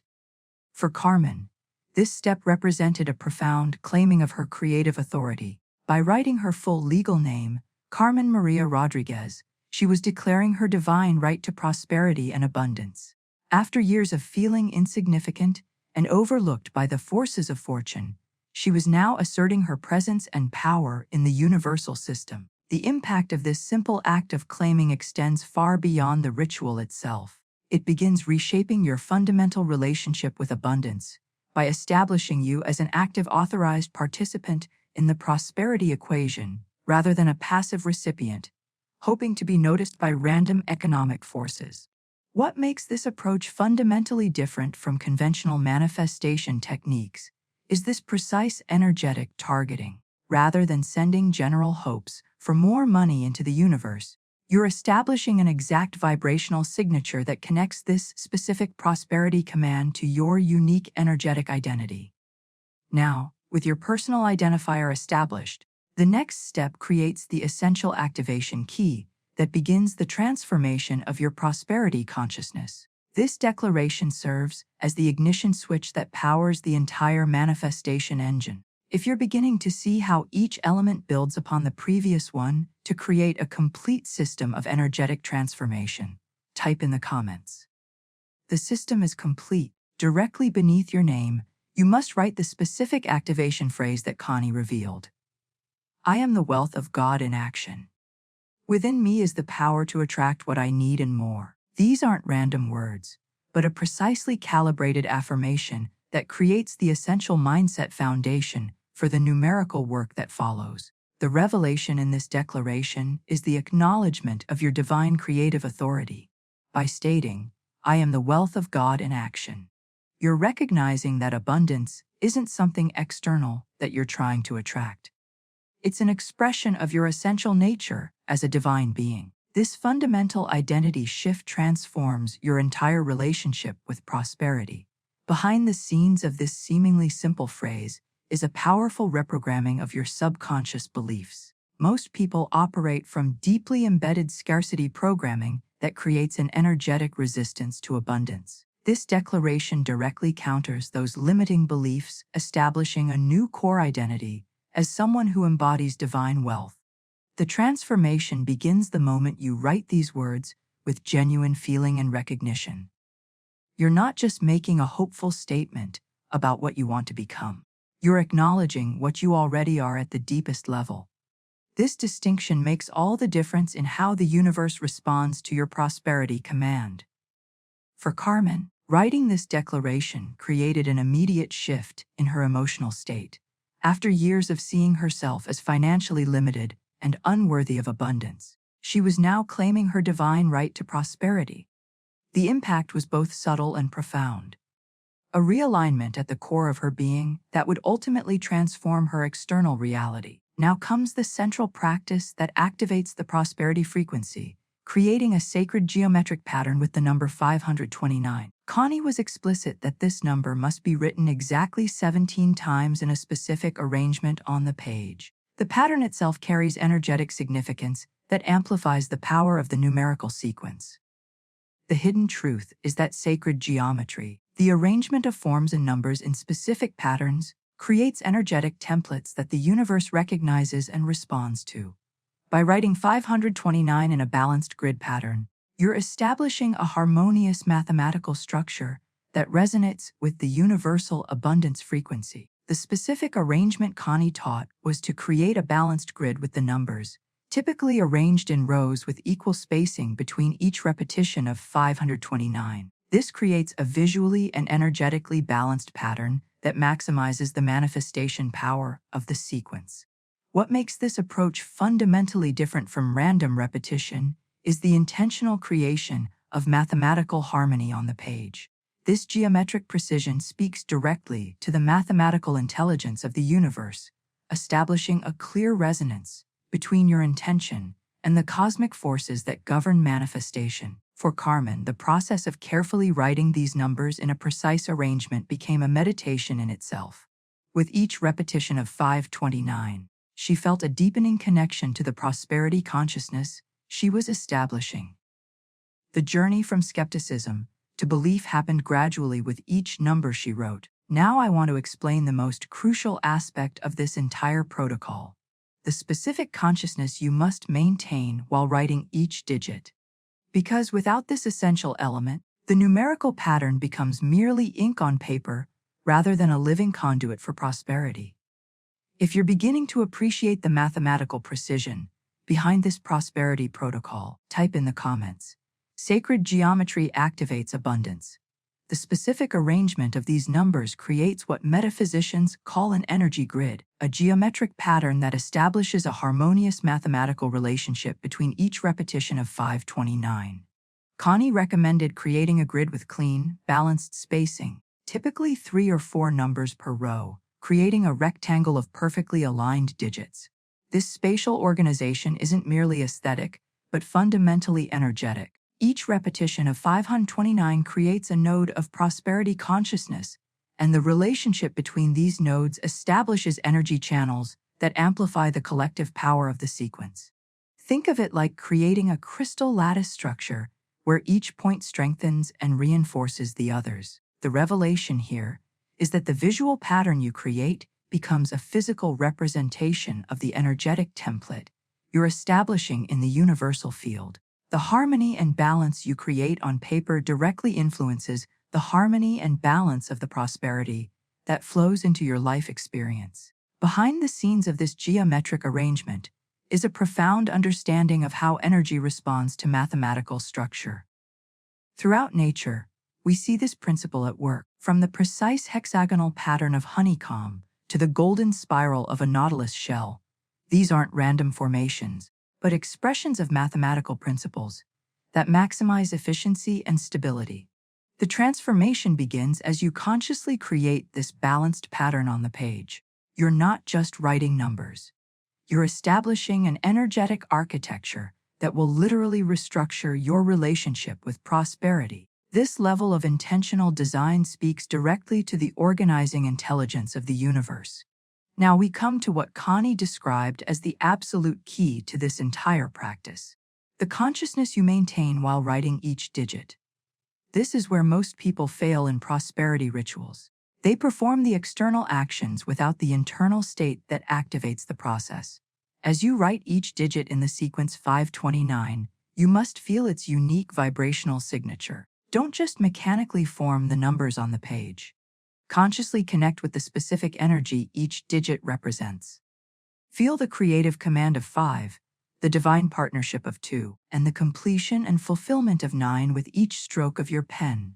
For Carmen, this step represented a profound claiming of her creative authority. By writing her full legal name, Carmen Maria Rodriguez, she was declaring her divine right to prosperity and abundance. After years of feeling insignificant and overlooked by the forces of fortune, She was now asserting her presence and power in the universal system. The impact of this simple act of claiming extends far beyond the ritual itself. It begins reshaping your fundamental relationship with abundance by establishing you as an active authorized participant in the prosperity equation rather than a passive recipient, hoping to be noticed by random economic forces. What makes this approach fundamentally different from conventional manifestation techniques is this precise energetic targeting. Rather than sending general hopes for more money into the universe, you're establishing an exact vibrational signature that connects this specific prosperity command to your unique energetic identity. Now, with your personal identifier established, the next step creates the essential activation key that begins the transformation of your prosperity consciousness. This declaration serves as the ignition switch that powers the entire manifestation engine. If you're beginning to see how each element builds upon the previous one to create a complete system of energetic transformation, type in the comments. The system is complete. Directly beneath your name, you must write the specific activation phrase that Connie revealed. I am the wealth of God in action. Within me is the power to attract what I need and more. These aren't random words, but a precisely calibrated affirmation that creates the essential mindset foundation for the numerical work that follows. The revelation in this declaration is the acknowledgement of your divine creative authority. By stating, I am the wealth of God in action, you're recognizing that abundance isn't something external that you're trying to attract. It's an expression of your essential nature as a divine being. This fundamental identity shift transforms your entire relationship with prosperity. Behind the scenes of this seemingly simple phrase is a powerful reprogramming of your subconscious beliefs. Most people operate from deeply embedded scarcity programming that creates an energetic resistance to abundance. This declaration directly counters those limiting beliefs, establishing a new core identity as someone who embodies divine wealth. The transformation begins the moment you write these words with genuine feeling and recognition. You're not just making a hopeful statement about what you want to become. You're acknowledging what you already are at the deepest level. This distinction makes all the difference in how the universe responds to your prosperity command. For Carmen, writing this declaration created an immediate shift in her emotional state. After years of seeing herself as financially limited and unworthy of abundance, she was now claiming her divine right to prosperity. The impact was both subtle and profound. A realignment at the core of her being that would ultimately transform her external reality. Now comes the central practice that activates the prosperity frequency, creating a sacred geometric pattern with the number 529. Connie was explicit that this number must be written exactly 17 times in a specific arrangement on the page. The pattern itself carries energetic significance that amplifies the power of the numerical sequence. The hidden truth is that sacred geometry, the arrangement of forms and numbers in specific patterns, creates energetic templates that the universe recognizes and responds to. By writing 529 in a balanced grid pattern, you're establishing a harmonious mathematical structure that resonates with the universal abundance frequency. The specific arrangement Connie taught was to create a balanced grid with the numbers, typically arranged in rows with equal spacing between each repetition of 529. This creates a visually and energetically balanced pattern that maximizes the manifestation power of the sequence. What makes this approach fundamentally different from random repetition is the intentional creation of mathematical harmony on the page. This geometric precision speaks directly to the mathematical intelligence of the universe, establishing a clear resonance between your intention and the cosmic forces that govern manifestation. For Carmen, the process of carefully writing these numbers in a precise arrangement became a meditation in itself. With each repetition of 529, she felt a deepening connection to the prosperity consciousness she was establishing. The journey from skepticism to belief happened gradually with each number she wrote. Now I want to explain the most crucial aspect of this entire protocol: the specific consciousness you must maintain while writing each digit. Because without this essential element, the numerical pattern becomes merely ink on paper rather than a living conduit for prosperity. If you're beginning to appreciate the mathematical precision behind this prosperity protocol, type in the comments. Sacred geometry activates abundance. The specific arrangement of these numbers creates what metaphysicians call an energy grid, a geometric pattern that establishes a harmonious mathematical relationship between each repetition of 529. Connie recommended creating a grid with clean, balanced spacing, typically 3 or 4 numbers per row, creating a rectangle of perfectly aligned digits. This spatial organization isn't merely aesthetic, but fundamentally energetic. Each repetition of 529 creates a node of prosperity consciousness, and the relationship between these nodes establishes energy channels that amplify the collective power of the sequence. Think of it like creating a crystal lattice structure where each point strengthens and reinforces the others. The revelation here is that the visual pattern you create becomes a physical representation of the energetic template you're establishing in the universal field. The harmony and balance you create on paper directly influences the harmony and balance of the prosperity that flows into your life experience. Behind the scenes of this geometric arrangement is a profound understanding of how energy responds to mathematical structure. Throughout nature, we see this principle at work, from the precise hexagonal pattern of honeycomb to the golden spiral of a nautilus shell. These aren't random formations, but expressions of mathematical principles that maximize efficiency and stability. The transformation begins as you consciously create this balanced pattern on the page. You're not just writing numbers. You're establishing an energetic architecture that will literally restructure your relationship with prosperity. This level of intentional design speaks directly to the organizing intelligence of the universe. Now we come to what Connie described as the absolute key to this entire practice: the consciousness you maintain while writing each digit. This is where most people fail in prosperity rituals. They perform the external actions without the internal state that activates the process. As you write each digit in the sequence 529, you must feel its unique vibrational signature. Don't just mechanically form the numbers on the page. Consciously connect with the specific energy each digit represents. Feel the creative command of 5, the divine partnership of 2, and the completion and fulfillment of 9 with each stroke of your pen.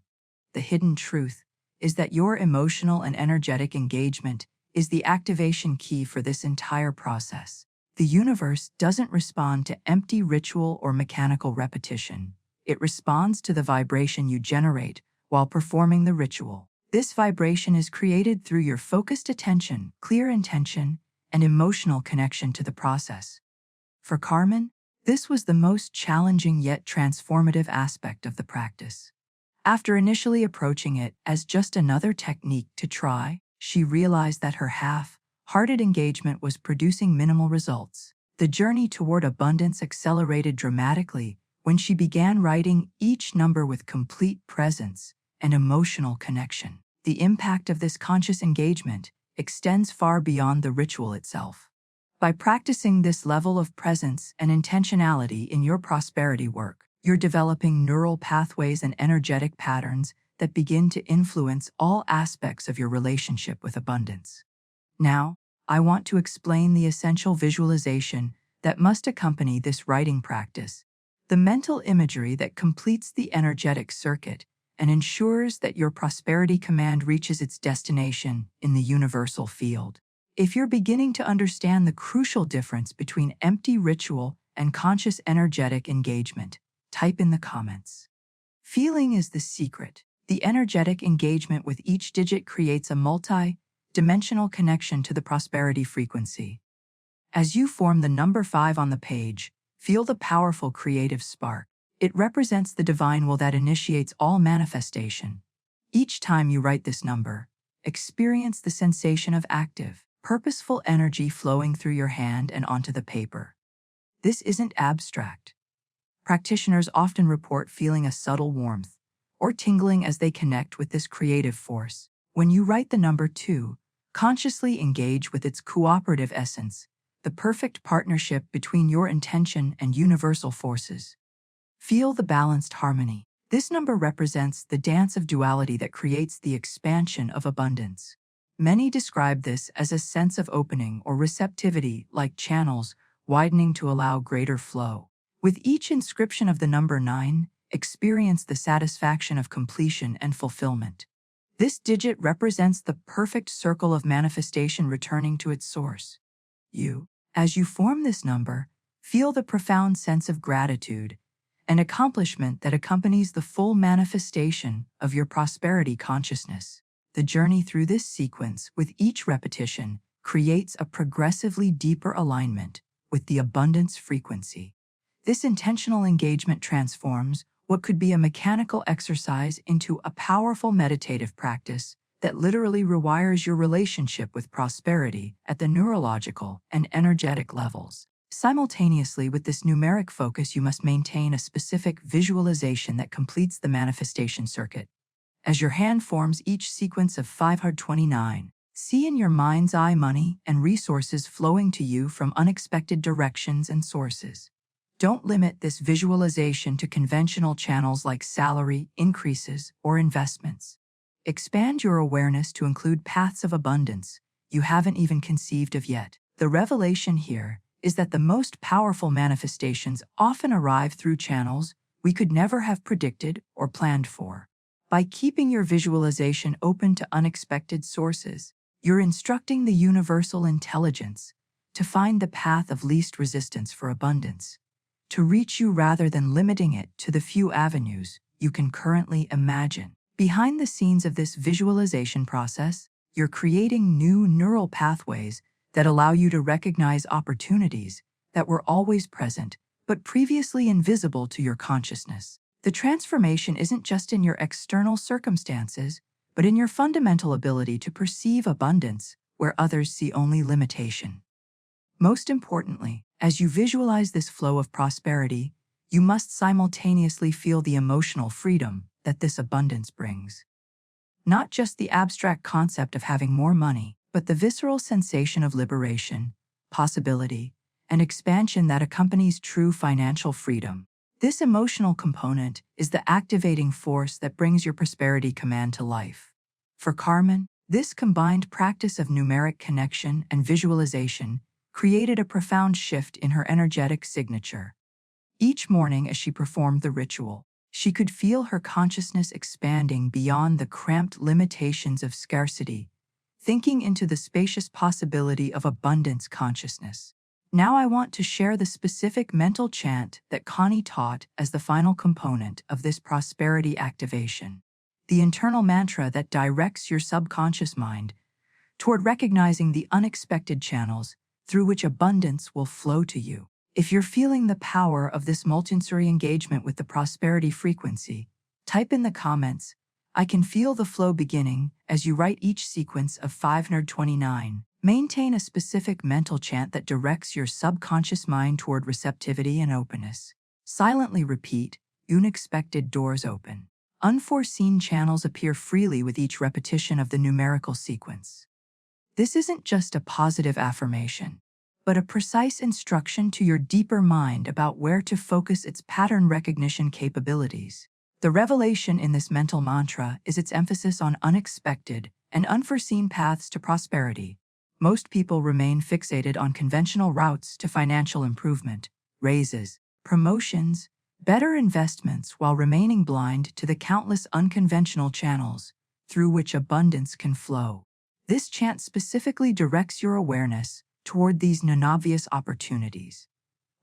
The hidden truth is that your emotional and energetic engagement is the activation key for this entire process. The universe doesn't respond to empty ritual or mechanical repetition. It responds to the vibration you generate while performing the ritual. This vibration is created through your focused attention, clear intention, and emotional connection to the process. For Carmen, this was the most challenging yet transformative aspect of the practice. After initially approaching it as just another technique to try, she realized that her half-hearted engagement was producing minimal results. The journey toward abundance accelerated dramatically when she began writing each number with complete presence and emotional connection. The impact of this conscious engagement extends far beyond the ritual itself. By practicing this level of presence and intentionality in your prosperity work, you're developing neural pathways and energetic patterns that begin to influence all aspects of your relationship with abundance. Now, I want to explain the essential visualization that must accompany this writing practice, the mental imagery that completes the energetic circuit and ensures that your prosperity command reaches its destination in the universal field. If you're beginning to understand the crucial difference between empty ritual and conscious energetic engagement, type in the comments. Feeling is the secret. The energetic engagement with each digit creates a multi-dimensional connection to the prosperity frequency. As you form the number 5 on the page, feel the powerful creative spark. It represents the divine will that initiates all manifestation. Each time you write this number, experience the sensation of active, purposeful energy flowing through your hand and onto the paper. This isn't abstract. Practitioners often report feeling a subtle warmth or tingling as they connect with this creative force. When you write the number 2, consciously engage with its cooperative essence, the perfect partnership between your intention and universal forces. Feel the balanced harmony. This number represents the dance of duality that creates the expansion of abundance. Many describe this as a sense of opening or receptivity, like channels widening to allow greater flow. With each inscription of the number 9, experience the satisfaction of completion and fulfillment. This digit represents the perfect circle of manifestation returning to its source. As you form this number, feel the profound sense of gratitude and accomplishment that accompanies the full manifestation of your prosperity consciousness. The journey through this sequence with each repetition creates a progressively deeper alignment with the abundance frequency. This intentional engagement transforms what could be a mechanical exercise into a powerful meditative practice that literally rewires your relationship with prosperity at the neurological and energetic levels. Simultaneously with this numeric focus, you must maintain a specific visualization that completes the manifestation circuit. As your hand forms each sequence of 529, see in your mind's eye money and resources flowing to you from unexpected directions and sources. Don't limit this visualization to conventional channels like salary increases or investments. Expand your awareness to include paths of abundance you haven't even conceived of yet. The revelation here is that the most powerful manifestations often arrive through channels we could never have predicted or planned for. By keeping your visualization open to unexpected sources, you're instructing the universal intelligence to find the path of least resistance for abundance, to reach you rather than limiting it to the few avenues you can currently imagine. Behind the scenes of this visualization process, you're creating new neural pathways that allow you to recognize opportunities that were always present but previously invisible to your consciousness. The transformation isn't just in your external circumstances, but in your fundamental ability to perceive abundance where others see only limitation. Most importantly, as you visualize this flow of prosperity, you must simultaneously feel the emotional freedom that this abundance brings. Not just the abstract concept of having more money, but the visceral sensation of liberation, possibility, and expansion that accompanies true financial freedom. This emotional component is the activating force that brings your prosperity command to life. For Carmen, this combined practice of numeric connection and visualization created a profound shift in her energetic signature. Each morning as she performed the ritual, she could feel her consciousness expanding beyond the cramped limitations of scarcity, thinking into the spacious possibility of abundance consciousness. Now I want to share the specific mental chant that Connie taught as the final component of this prosperity activation. The internal mantra that directs your subconscious mind toward recognizing the unexpected channels through which abundance will flow to you. If you're feeling the power of this multisensory engagement with the prosperity frequency, type in the comments, "I can feel the flow beginning," as you write each sequence of 529. Maintain a specific mental chant that directs your subconscious mind toward receptivity and openness. Silently repeat, "Unexpected doors open." Unforeseen channels appear freely with each repetition of the numerical sequence. This isn't just a positive affirmation, but a precise instruction to your deeper mind about where to focus its pattern recognition capabilities. The revelation in this mental mantra is its emphasis on unexpected and unforeseen paths to prosperity. Most people remain fixated on conventional routes to financial improvement, raises, promotions, better investments, while remaining blind to the countless unconventional channels through which abundance can flow. This chant specifically directs your awareness toward these non-obvious opportunities.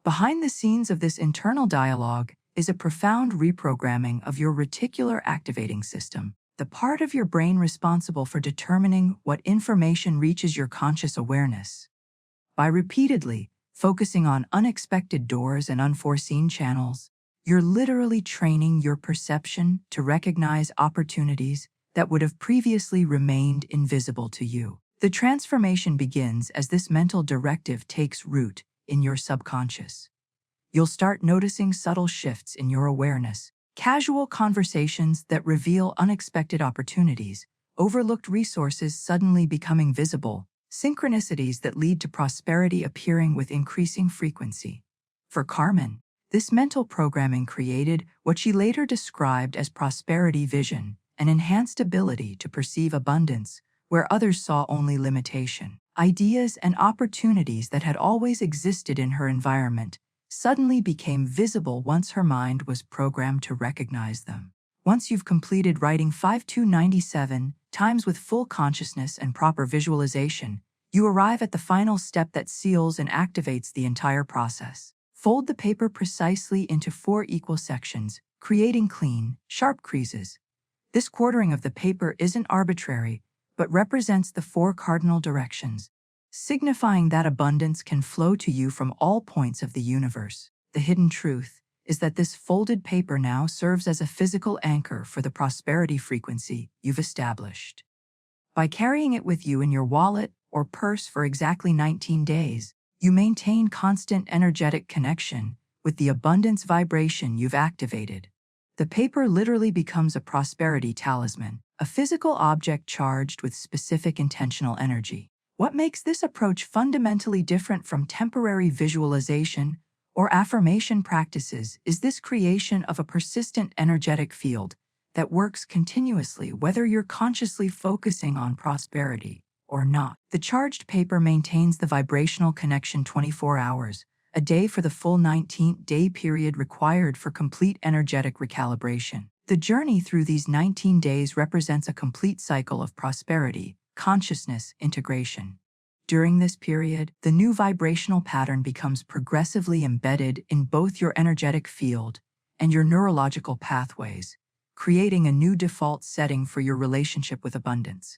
Behind the scenes of this internal dialogue is a profound reprogramming of your reticular activating system, the part of your brain responsible for determining what information reaches your conscious awareness. By repeatedly focusing on unexpected doors and unforeseen channels, you're literally training your perception to recognize opportunities that would have previously remained invisible to you. The transformation begins as this mental directive takes root in your subconscious. You'll start noticing subtle shifts in your awareness, casual conversations that reveal unexpected opportunities, overlooked resources suddenly becoming visible, synchronicities that lead to prosperity appearing with increasing frequency. For Carmen, this mental programming created what she later described as prosperity vision, an enhanced ability to perceive abundance where others saw only limitation. Ideas and opportunities that had always existed in her environment suddenly became visible once her mind was programmed to recognize them. Once you've completed writing 5297 times with full consciousness and proper visualization, you arrive at the final step that seals and activates the entire process. Fold the paper precisely into 4 equal sections, creating clean, sharp creases. This quartering of the paper isn't arbitrary, but represents the 4 cardinal directions, signifying that abundance can flow to you from all points of the universe. The hidden truth is that this folded paper now serves as a physical anchor for the prosperity frequency you've established. By carrying it with you in your wallet or purse for exactly 19 days, you maintain constant energetic connection with the abundance vibration you've activated. The paper literally becomes a prosperity talisman, a physical object charged with specific intentional energy. What makes this approach fundamentally different from temporary visualization or affirmation practices is this creation of a persistent energetic field that works continuously whether you're consciously focusing on prosperity or not. The charged paper maintains the vibrational connection 24 hours a day for the full 19-day period required for complete energetic recalibration. The journey through these 19 days represents a complete cycle of prosperity, consciousness, integration. During this period, the new vibrational pattern becomes progressively embedded in both your energetic field and your neurological pathways, creating a new default setting for your relationship with abundance.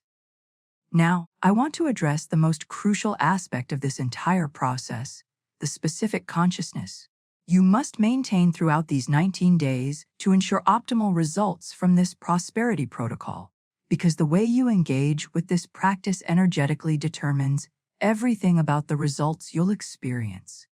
Now, I want to address the most crucial aspect of this entire process, the specific consciousness you must maintain throughout these 19 days to ensure optimal results from this prosperity protocol, because the way you engage with this practice energetically determines everything about the results you'll experience.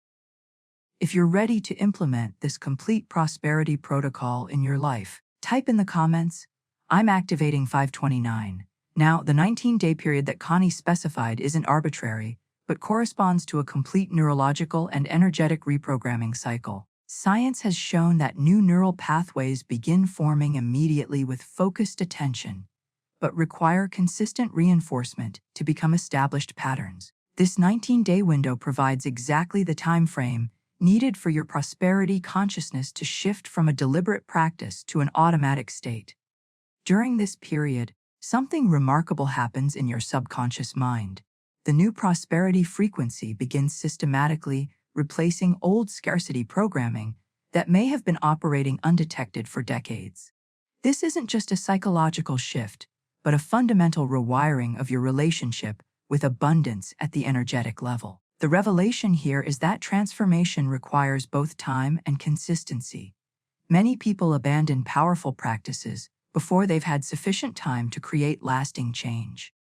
If you're ready to implement this complete prosperity protocol in your life, type in the comments, "I'm activating 529. Now, the 19-day period that Connie specified isn't arbitrary, but corresponds to a complete neurological and energetic reprogramming cycle. Science has shown that new neural pathways begin forming immediately with focused attention, but require consistent reinforcement to become established patterns. This 19-day window provides exactly the time frame needed for your prosperity consciousness to shift from a deliberate practice to an automatic state. During this period, something remarkable happens in your subconscious mind. The new prosperity frequency begins systematically replacing old scarcity programming that may have been operating undetected for decades. This isn't just a psychological shift, but a fundamental rewiring of your relationship with abundance at the energetic level. The revelation here is that transformation requires both time and consistency. Many people abandon powerful practices before they've had sufficient time to create lasting change.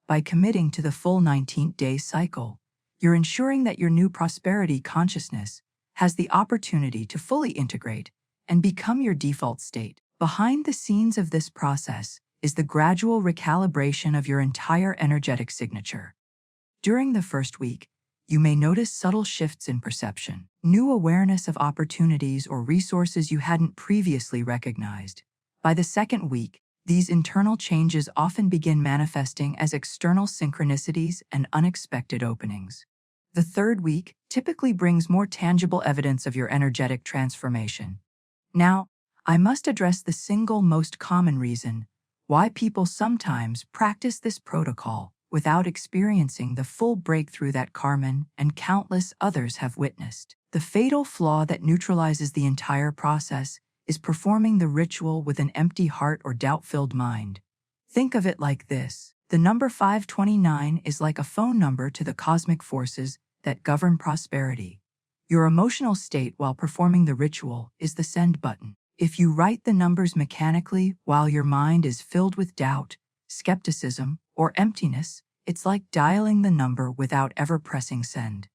By committing to the full 19-day cycle, you're ensuring that your new prosperity consciousness has the opportunity to fully integrate and become your default state. Behind the scenes of this process is the gradual recalibration of your entire energetic signature. During the first week, you may notice subtle shifts in perception, new awareness of opportunities or resources you hadn't previously recognized. By the second week, these internal changes often begin manifesting as external synchronicities and unexpected openings. The third week typically brings more tangible evidence of your energetic transformation. Now, I must address the single most common reason why people sometimes practice this protocol without experiencing the full breakthrough that Carmen and countless others have witnessed. The fatal flaw that neutralizes the entire process is performing the ritual with an empty heart or doubt-filled mind. Think of it like this. The number 529 is like a phone number to the cosmic forces that govern prosperity. Your emotional state while performing the ritual is the send button. If you write the numbers mechanically while your mind is filled with doubt, skepticism, or emptiness, it's like dialing the number without ever pressing send.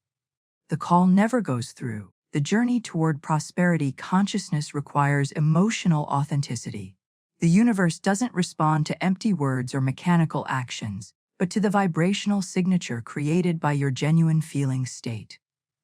The call never goes through. The journey toward prosperity consciousness requires emotional authenticity. The universe doesn't respond to empty words or mechanical actions, but to the vibrational signature created by your genuine feeling state.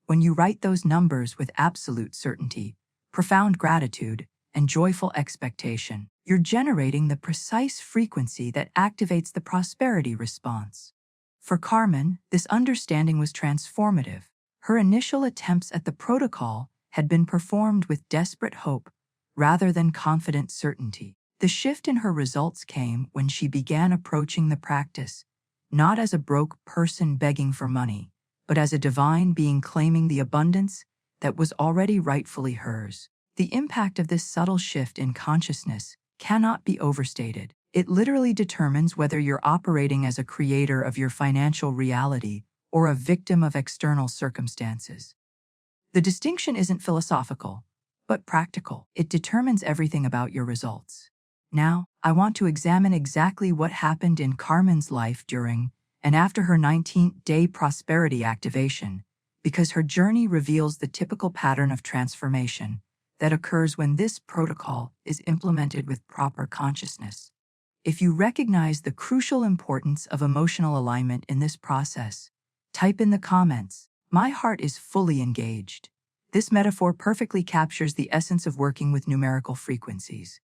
When you write those numbers with absolute certainty, profound gratitude, and joyful expectation, You're generating the precise frequency that activates the prosperity response. For Carmen, this understanding was transformative. Her initial attempts at the protocol had been performed with desperate hope rather than confident certainty. The shift in her results came when she began approaching the practice not as a broke person begging for money, but as a divine being claiming the abundance that was already rightfully hers. The impact of this subtle shift in consciousness cannot be overstated. It literally determines whether you're operating as a creator of your financial reality or a victim of external circumstances. The distinction isn't philosophical, but practical. It determines everything about your results. Now, I want to examine exactly what happened in Carmen's life during and after her 19th-day prosperity activation, because her journey reveals the typical pattern of transformation that occurs when this protocol is implemented with proper consciousness. If you recognize the crucial importance of emotional alignment in this process, type in the comments, "My heart is fully engaged." This metaphor perfectly captures the essence of working with numerical frequencies.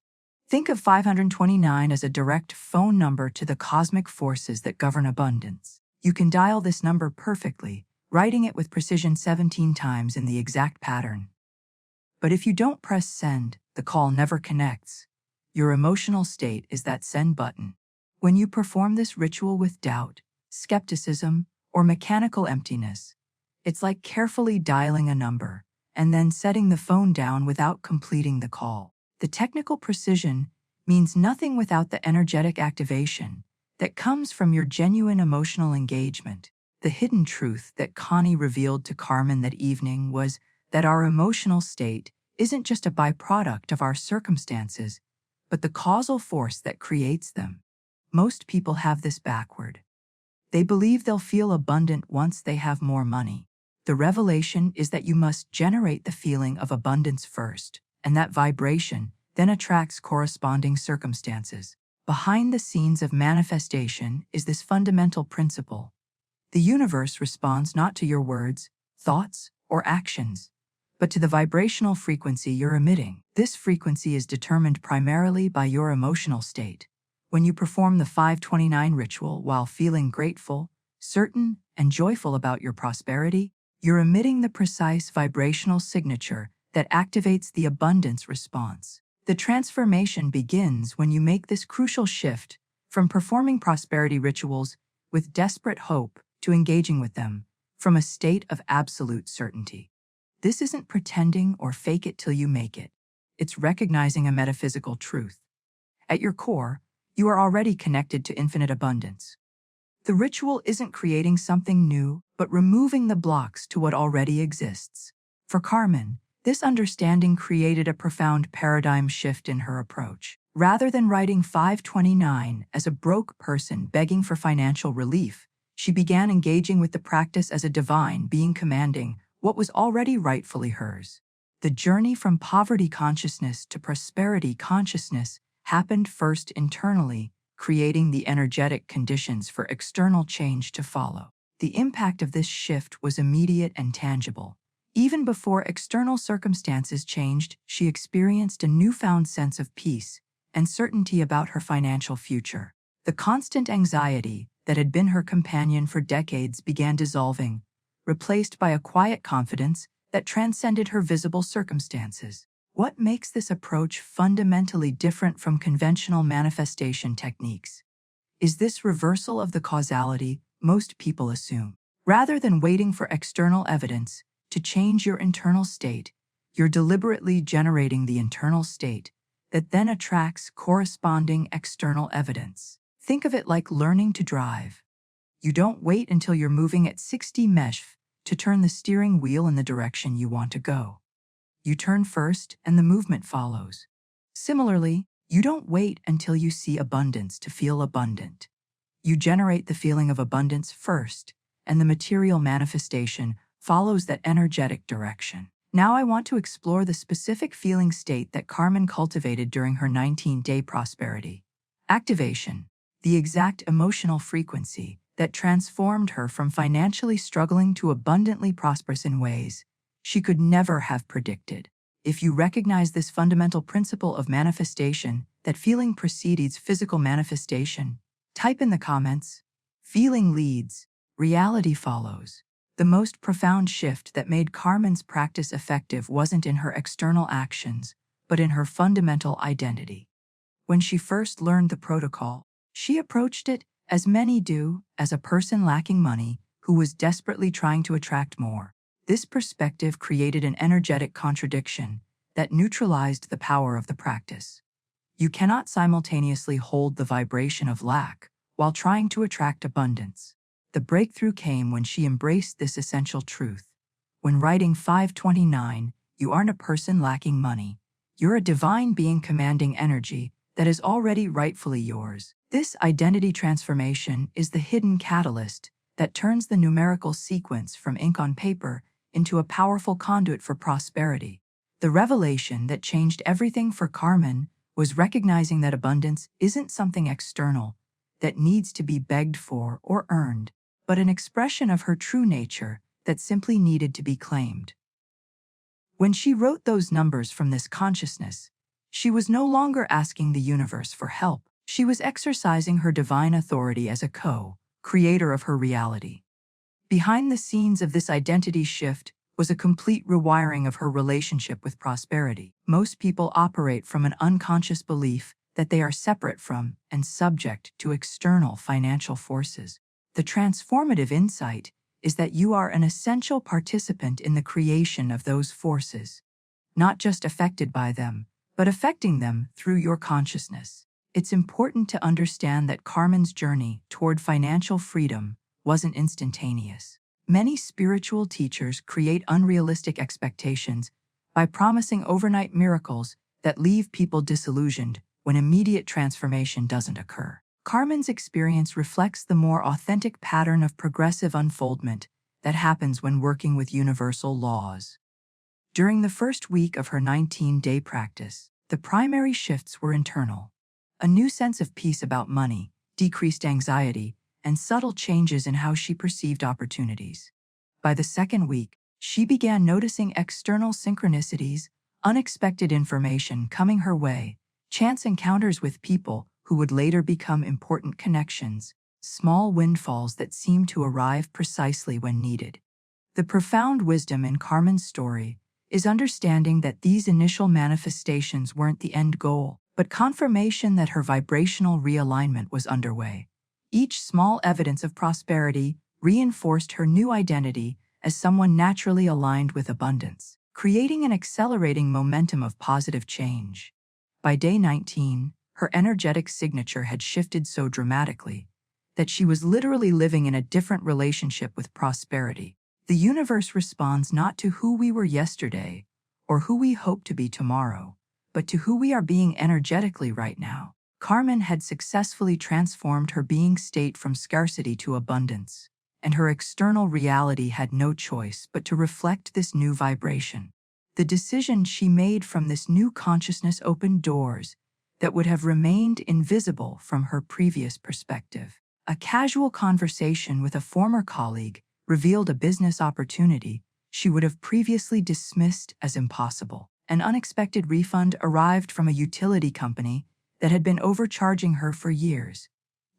Think of 529 as a direct phone number to the cosmic forces that govern abundance. You can dial this number perfectly, writing it with precision 17 times in the exact pattern. But if you don't press send, the call never connects. Your emotional state is that send button. When you perform this ritual with doubt, skepticism, or mechanical emptiness, it's like carefully dialing a number and then setting the phone down without completing the call. The technical precision means nothing without the energetic activation that comes from your genuine emotional engagement. The hidden truth that Connie revealed to Carmen that evening was that our emotional state isn't just a byproduct of our circumstances, but the causal force that creates them. Most people have this backward. They believe they'll feel abundant once they have more money. The revelation is that you must generate the feeling of abundance first, and that vibration then attracts corresponding circumstances. Behind the scenes of manifestation is this fundamental principle. The universe responds not to your words, thoughts, or actions, but to the vibrational frequency you're emitting. This frequency is determined primarily by your emotional state. When you perform the 529 ritual while feeling grateful, certain, and joyful about your prosperity, you're emitting the precise vibrational signature that activates the abundance response. The transformation begins when you make this crucial shift from performing prosperity rituals with desperate hope to engaging with them from a state of absolute certainty. This isn't pretending or fake it till you make it. It's recognizing a metaphysical truth. At your core, you are already connected to infinite abundance. The ritual isn't creating something new, but removing the blocks to what already exists. For Carmen, this understanding created a profound paradigm shift in her approach. Rather than writing 529 as a broke person begging for financial relief, she began engaging with the practice as a divine being commanding what was already rightfully hers. The journey from poverty consciousness to prosperity consciousness happened first internally, creating the energetic conditions for external change to follow. The impact of this shift was immediate and tangible. Even before external circumstances changed, she experienced a newfound sense of peace and certainty about her financial future. The constant anxiety that had been her companion for decades began dissolving, replaced by a quiet confidence that transcended her visible circumstances. What makes this approach fundamentally different from conventional manifestation techniques is this reversal of the causality most people assume. Rather than waiting for external evidence to change your internal state, you're deliberately generating the internal state that then attracts corresponding external evidence. Think of it like learning to drive. You don't wait until you're moving at 60 mph to turn the steering wheel in the direction you want to go. You turn first and the movement follows. Similarly, you don't wait until you see abundance to feel abundant. You generate the feeling of abundance first, and the material manifestation follows that energetic direction. Now I want to explore the specific feeling state that Carmen cultivated during her 19-day prosperity activation, the exact emotional frequency that transformed her from financially struggling to abundantly prosperous in ways she could never have predicted. If you recognize this fundamental principle of manifestation, that feeling precedes physical manifestation, type in the comments, "Feeling leads, reality follows." The most profound shift that made Carmen's practice effective wasn't in her external actions, but in her fundamental identity. When she first learned the protocol, she approached it, as many do, as a person lacking money who was desperately trying to attract more. This perspective created an energetic contradiction that neutralized the power of the practice. You cannot simultaneously hold the vibration of lack while trying to attract abundance. The breakthrough came when she embraced this essential truth. When writing 529, you aren't a person lacking money. You're a divine being commanding energy that is already rightfully yours. This identity transformation is the hidden catalyst that turns the numerical sequence from ink on paper into a powerful conduit for prosperity. The revelation that changed everything for Carmen was recognizing that abundance isn't something external that needs to be begged for or earned, but an expression of her true nature that simply needed to be claimed. When she wrote those numbers from this consciousness, she was no longer asking the universe for help. She was exercising her divine authority as a co-creator of her reality. Behind the scenes of this identity shift was a complete rewiring of her relationship with prosperity. Most people operate from an unconscious belief that they are separate from and subject to external financial forces. The transformative insight is that you are an essential participant in the creation of those forces, not just affected by them, but affecting them through your consciousness. It's important to understand that Carmen's journey toward financial freedom wasn't instantaneous. Many spiritual teachers create unrealistic expectations by promising overnight miracles that leave people disillusioned when immediate transformation doesn't occur. Carmen's experience reflects the more authentic pattern of progressive unfoldment that happens when working with universal laws. During the first week of her 19-day practice, the primary shifts were internal. A new sense of peace about money, decreased anxiety, and subtle changes in how she perceived opportunities. By the second week, she began noticing external synchronicities, unexpected information coming her way, chance encounters with people who would later become important connections, small windfalls that seemed to arrive precisely when needed. The profound wisdom in Carmen's story is understanding that these initial manifestations weren't the end goal, but confirmation that her vibrational realignment was underway. Each small evidence of prosperity reinforced her new identity as someone naturally aligned with abundance, creating an accelerating momentum of positive change. By day 19, her energetic signature had shifted so dramatically that she was literally living in a different relationship with prosperity. The universe responds not to who we were yesterday or who we hope to be tomorrow, but to who we are being energetically right now. Carmen had successfully transformed her being state from scarcity to abundance, and her external reality had no choice but to reflect this new vibration. The decision she made from this new consciousness opened doors that would have remained invisible from her previous perspective. A casual conversation with a former colleague revealed a business opportunity she would have previously dismissed as impossible. An unexpected refund arrived from a utility company that had been overcharging her for years.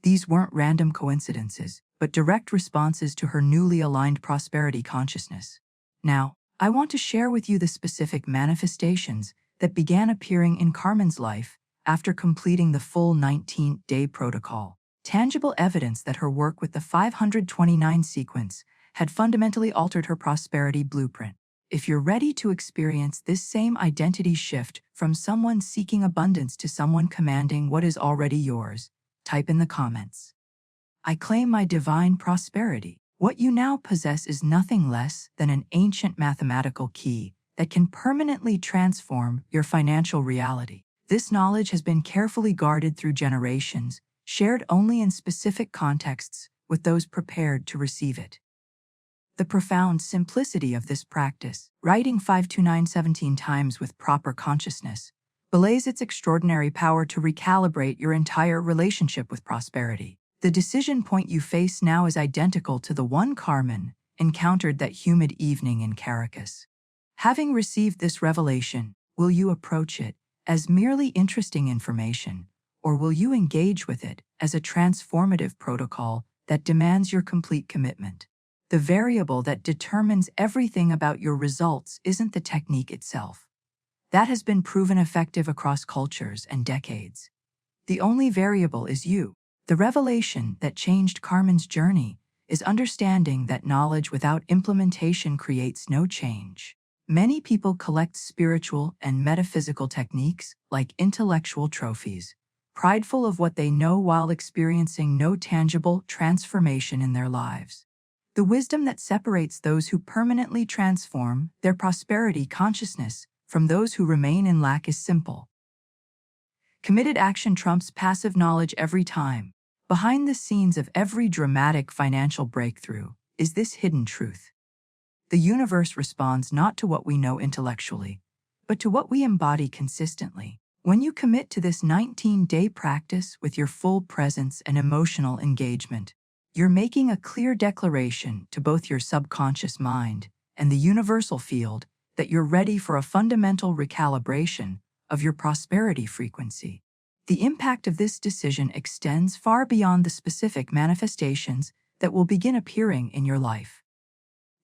These weren't random coincidences, but direct responses to her newly aligned prosperity consciousness. Now, I want to share with you the specific manifestations that began appearing in Carmen's life after completing the full 19-day protocol. Tangible evidence that her work with the 529 sequence had fundamentally altered her prosperity blueprint. If you're ready to experience this same identity shift from someone seeking abundance to someone commanding what is already yours, type in the comments. I claim my divine prosperity. What you now possess is nothing less than an ancient mathematical key that can permanently transform your financial reality. This knowledge has been carefully guarded through generations, shared only in specific contexts with those prepared to receive it. The profound simplicity of this practice, writing 529 17 times with proper consciousness, belays its extraordinary power to recalibrate your entire relationship with prosperity. The decision point you face now is identical to the one Carmen encountered that humid evening in Caracas. Having received this revelation, Will you approach it as merely interesting information, or will you engage with it as a transformative protocol that demands your complete commitment? The variable that determines everything about your results isn't the technique itself. That has been proven effective across cultures and decades. The only variable is you. The revelation that changed Carmen's journey is understanding that knowledge without implementation creates no change. Many people collect spiritual and metaphysical techniques like intellectual trophies, prideful of what they know while experiencing no tangible transformation in their lives. The wisdom that separates those who permanently transform their prosperity consciousness from those who remain in lack is simple. Committed action trumps passive knowledge every time. Behind the scenes of every dramatic financial breakthrough is this hidden truth. The universe responds not to what we know intellectually, but to what we embody consistently. When you commit to this 19-day practice with your full presence and emotional engagement, you're making a clear declaration to both your subconscious mind and the universal field that you're ready for a fundamental recalibration of your prosperity frequency. The impact of this decision extends far beyond the specific manifestations that will begin appearing in your life.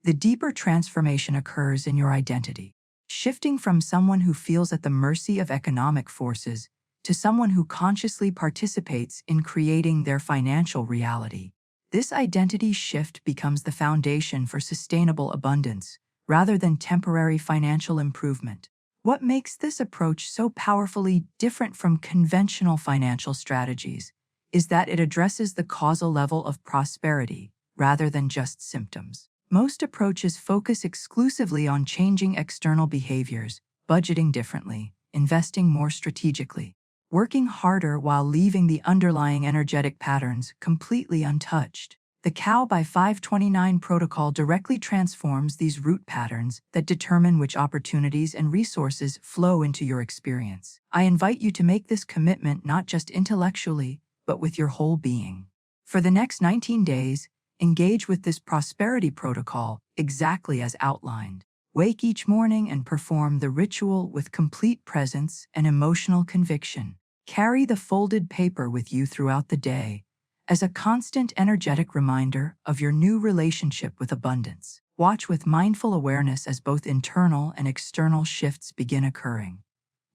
The deeper transformation occurs in your identity, shifting from someone who feels at the mercy of economic forces to someone who consciously participates in creating their financial reality. This identity shift becomes the foundation for sustainable abundance rather than temporary financial improvement. What makes this approach so powerfully different from conventional financial strategies is that it addresses the causal level of prosperity rather than just symptoms. Most approaches focus exclusively on changing external behaviors, budgeting differently, investing more strategically, working harder while leaving the underlying energetic patterns completely untouched. The Cow by 529 protocol directly transforms these root patterns that determine which opportunities and resources flow into your experience. I invite you to make this commitment not just intellectually, but with your whole being. For the next 19 days, engage with this prosperity protocol exactly as outlined. Wake each morning and perform the ritual with complete presence and emotional conviction. Carry the folded paper with you throughout the day as a constant energetic reminder of your new relationship with abundance. Watch with mindful awareness as both internal and external shifts begin occurring.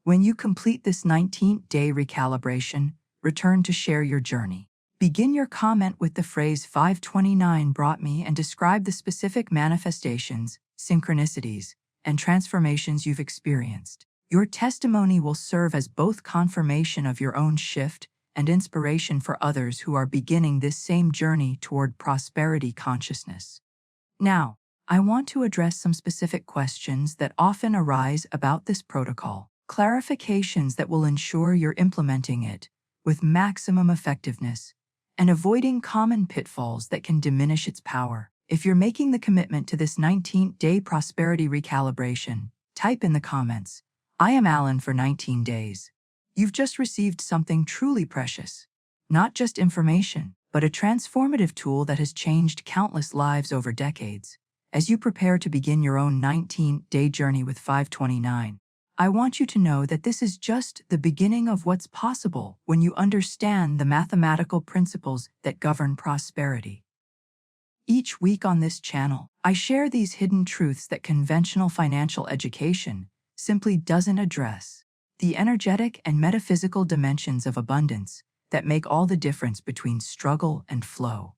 When you complete this 19th-day recalibration, return to share your journey. Begin your comment with the phrase 529 brought me and describe the specific manifestations, synchronicities, and transformations you've experienced. Your testimony will serve as both confirmation of your own shift and inspiration for others who are beginning this same journey toward prosperity consciousness. Now, I want to address some specific questions that often arise about this protocol, clarifications that will ensure you're implementing it with maximum effectiveness and avoiding common pitfalls that can diminish its power. If you're making the commitment to this 19th-day prosperity recalibration, type in the comments, "I am Alan for 19 days." You've just received something truly precious. Not just information, but a transformative tool that has changed countless lives over decades. As you prepare to begin your own 19-day journey with 529, I want you to know that this is just the beginning of what's possible when you understand the mathematical principles that govern prosperity. Each week on this channel, I share these hidden truths that conventional financial education simply doesn't address. The energetic and metaphysical dimensions of abundance that make all the difference between struggle and flow.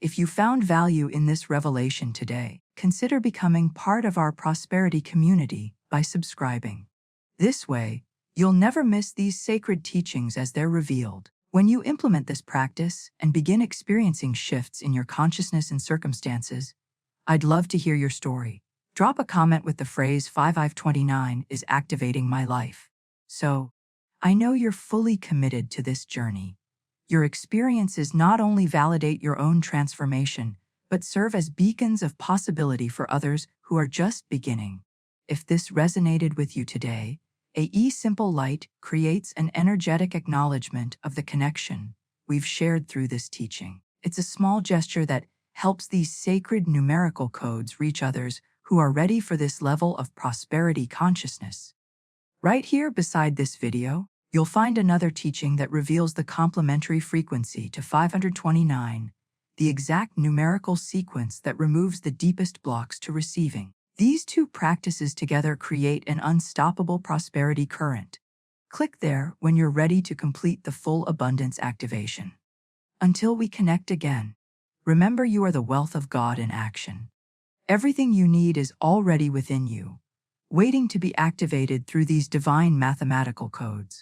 If you found value in this revelation today, consider becoming part of our prosperity community by subscribing. This way, you'll never miss these sacred teachings as they're revealed. When you implement this practice and begin experiencing shifts in your consciousness and circumstances, I'd love to hear your story. Drop a comment with the phrase 5529 is activating my life. So, I know you're fully committed to this journey. Your experiences not only validate your own transformation, but serve as beacons of possibility for others who are just beginning. If this resonated with you today, a simple light creates an energetic acknowledgement of the connection we've shared through this teaching. It's a small gesture that helps these sacred numerical codes reach others who are ready for this level of prosperity consciousness. Right here beside this video, you'll find another teaching that reveals the complementary frequency to 529, the exact numerical sequence that removes the deepest blocks to receiving. These two practices together create an unstoppable prosperity current. Click there when you're ready to complete the full abundance activation. Until we connect again, remember you are the wealth of God in action. Everything you need is already within you, waiting to be activated through these divine mathematical codes.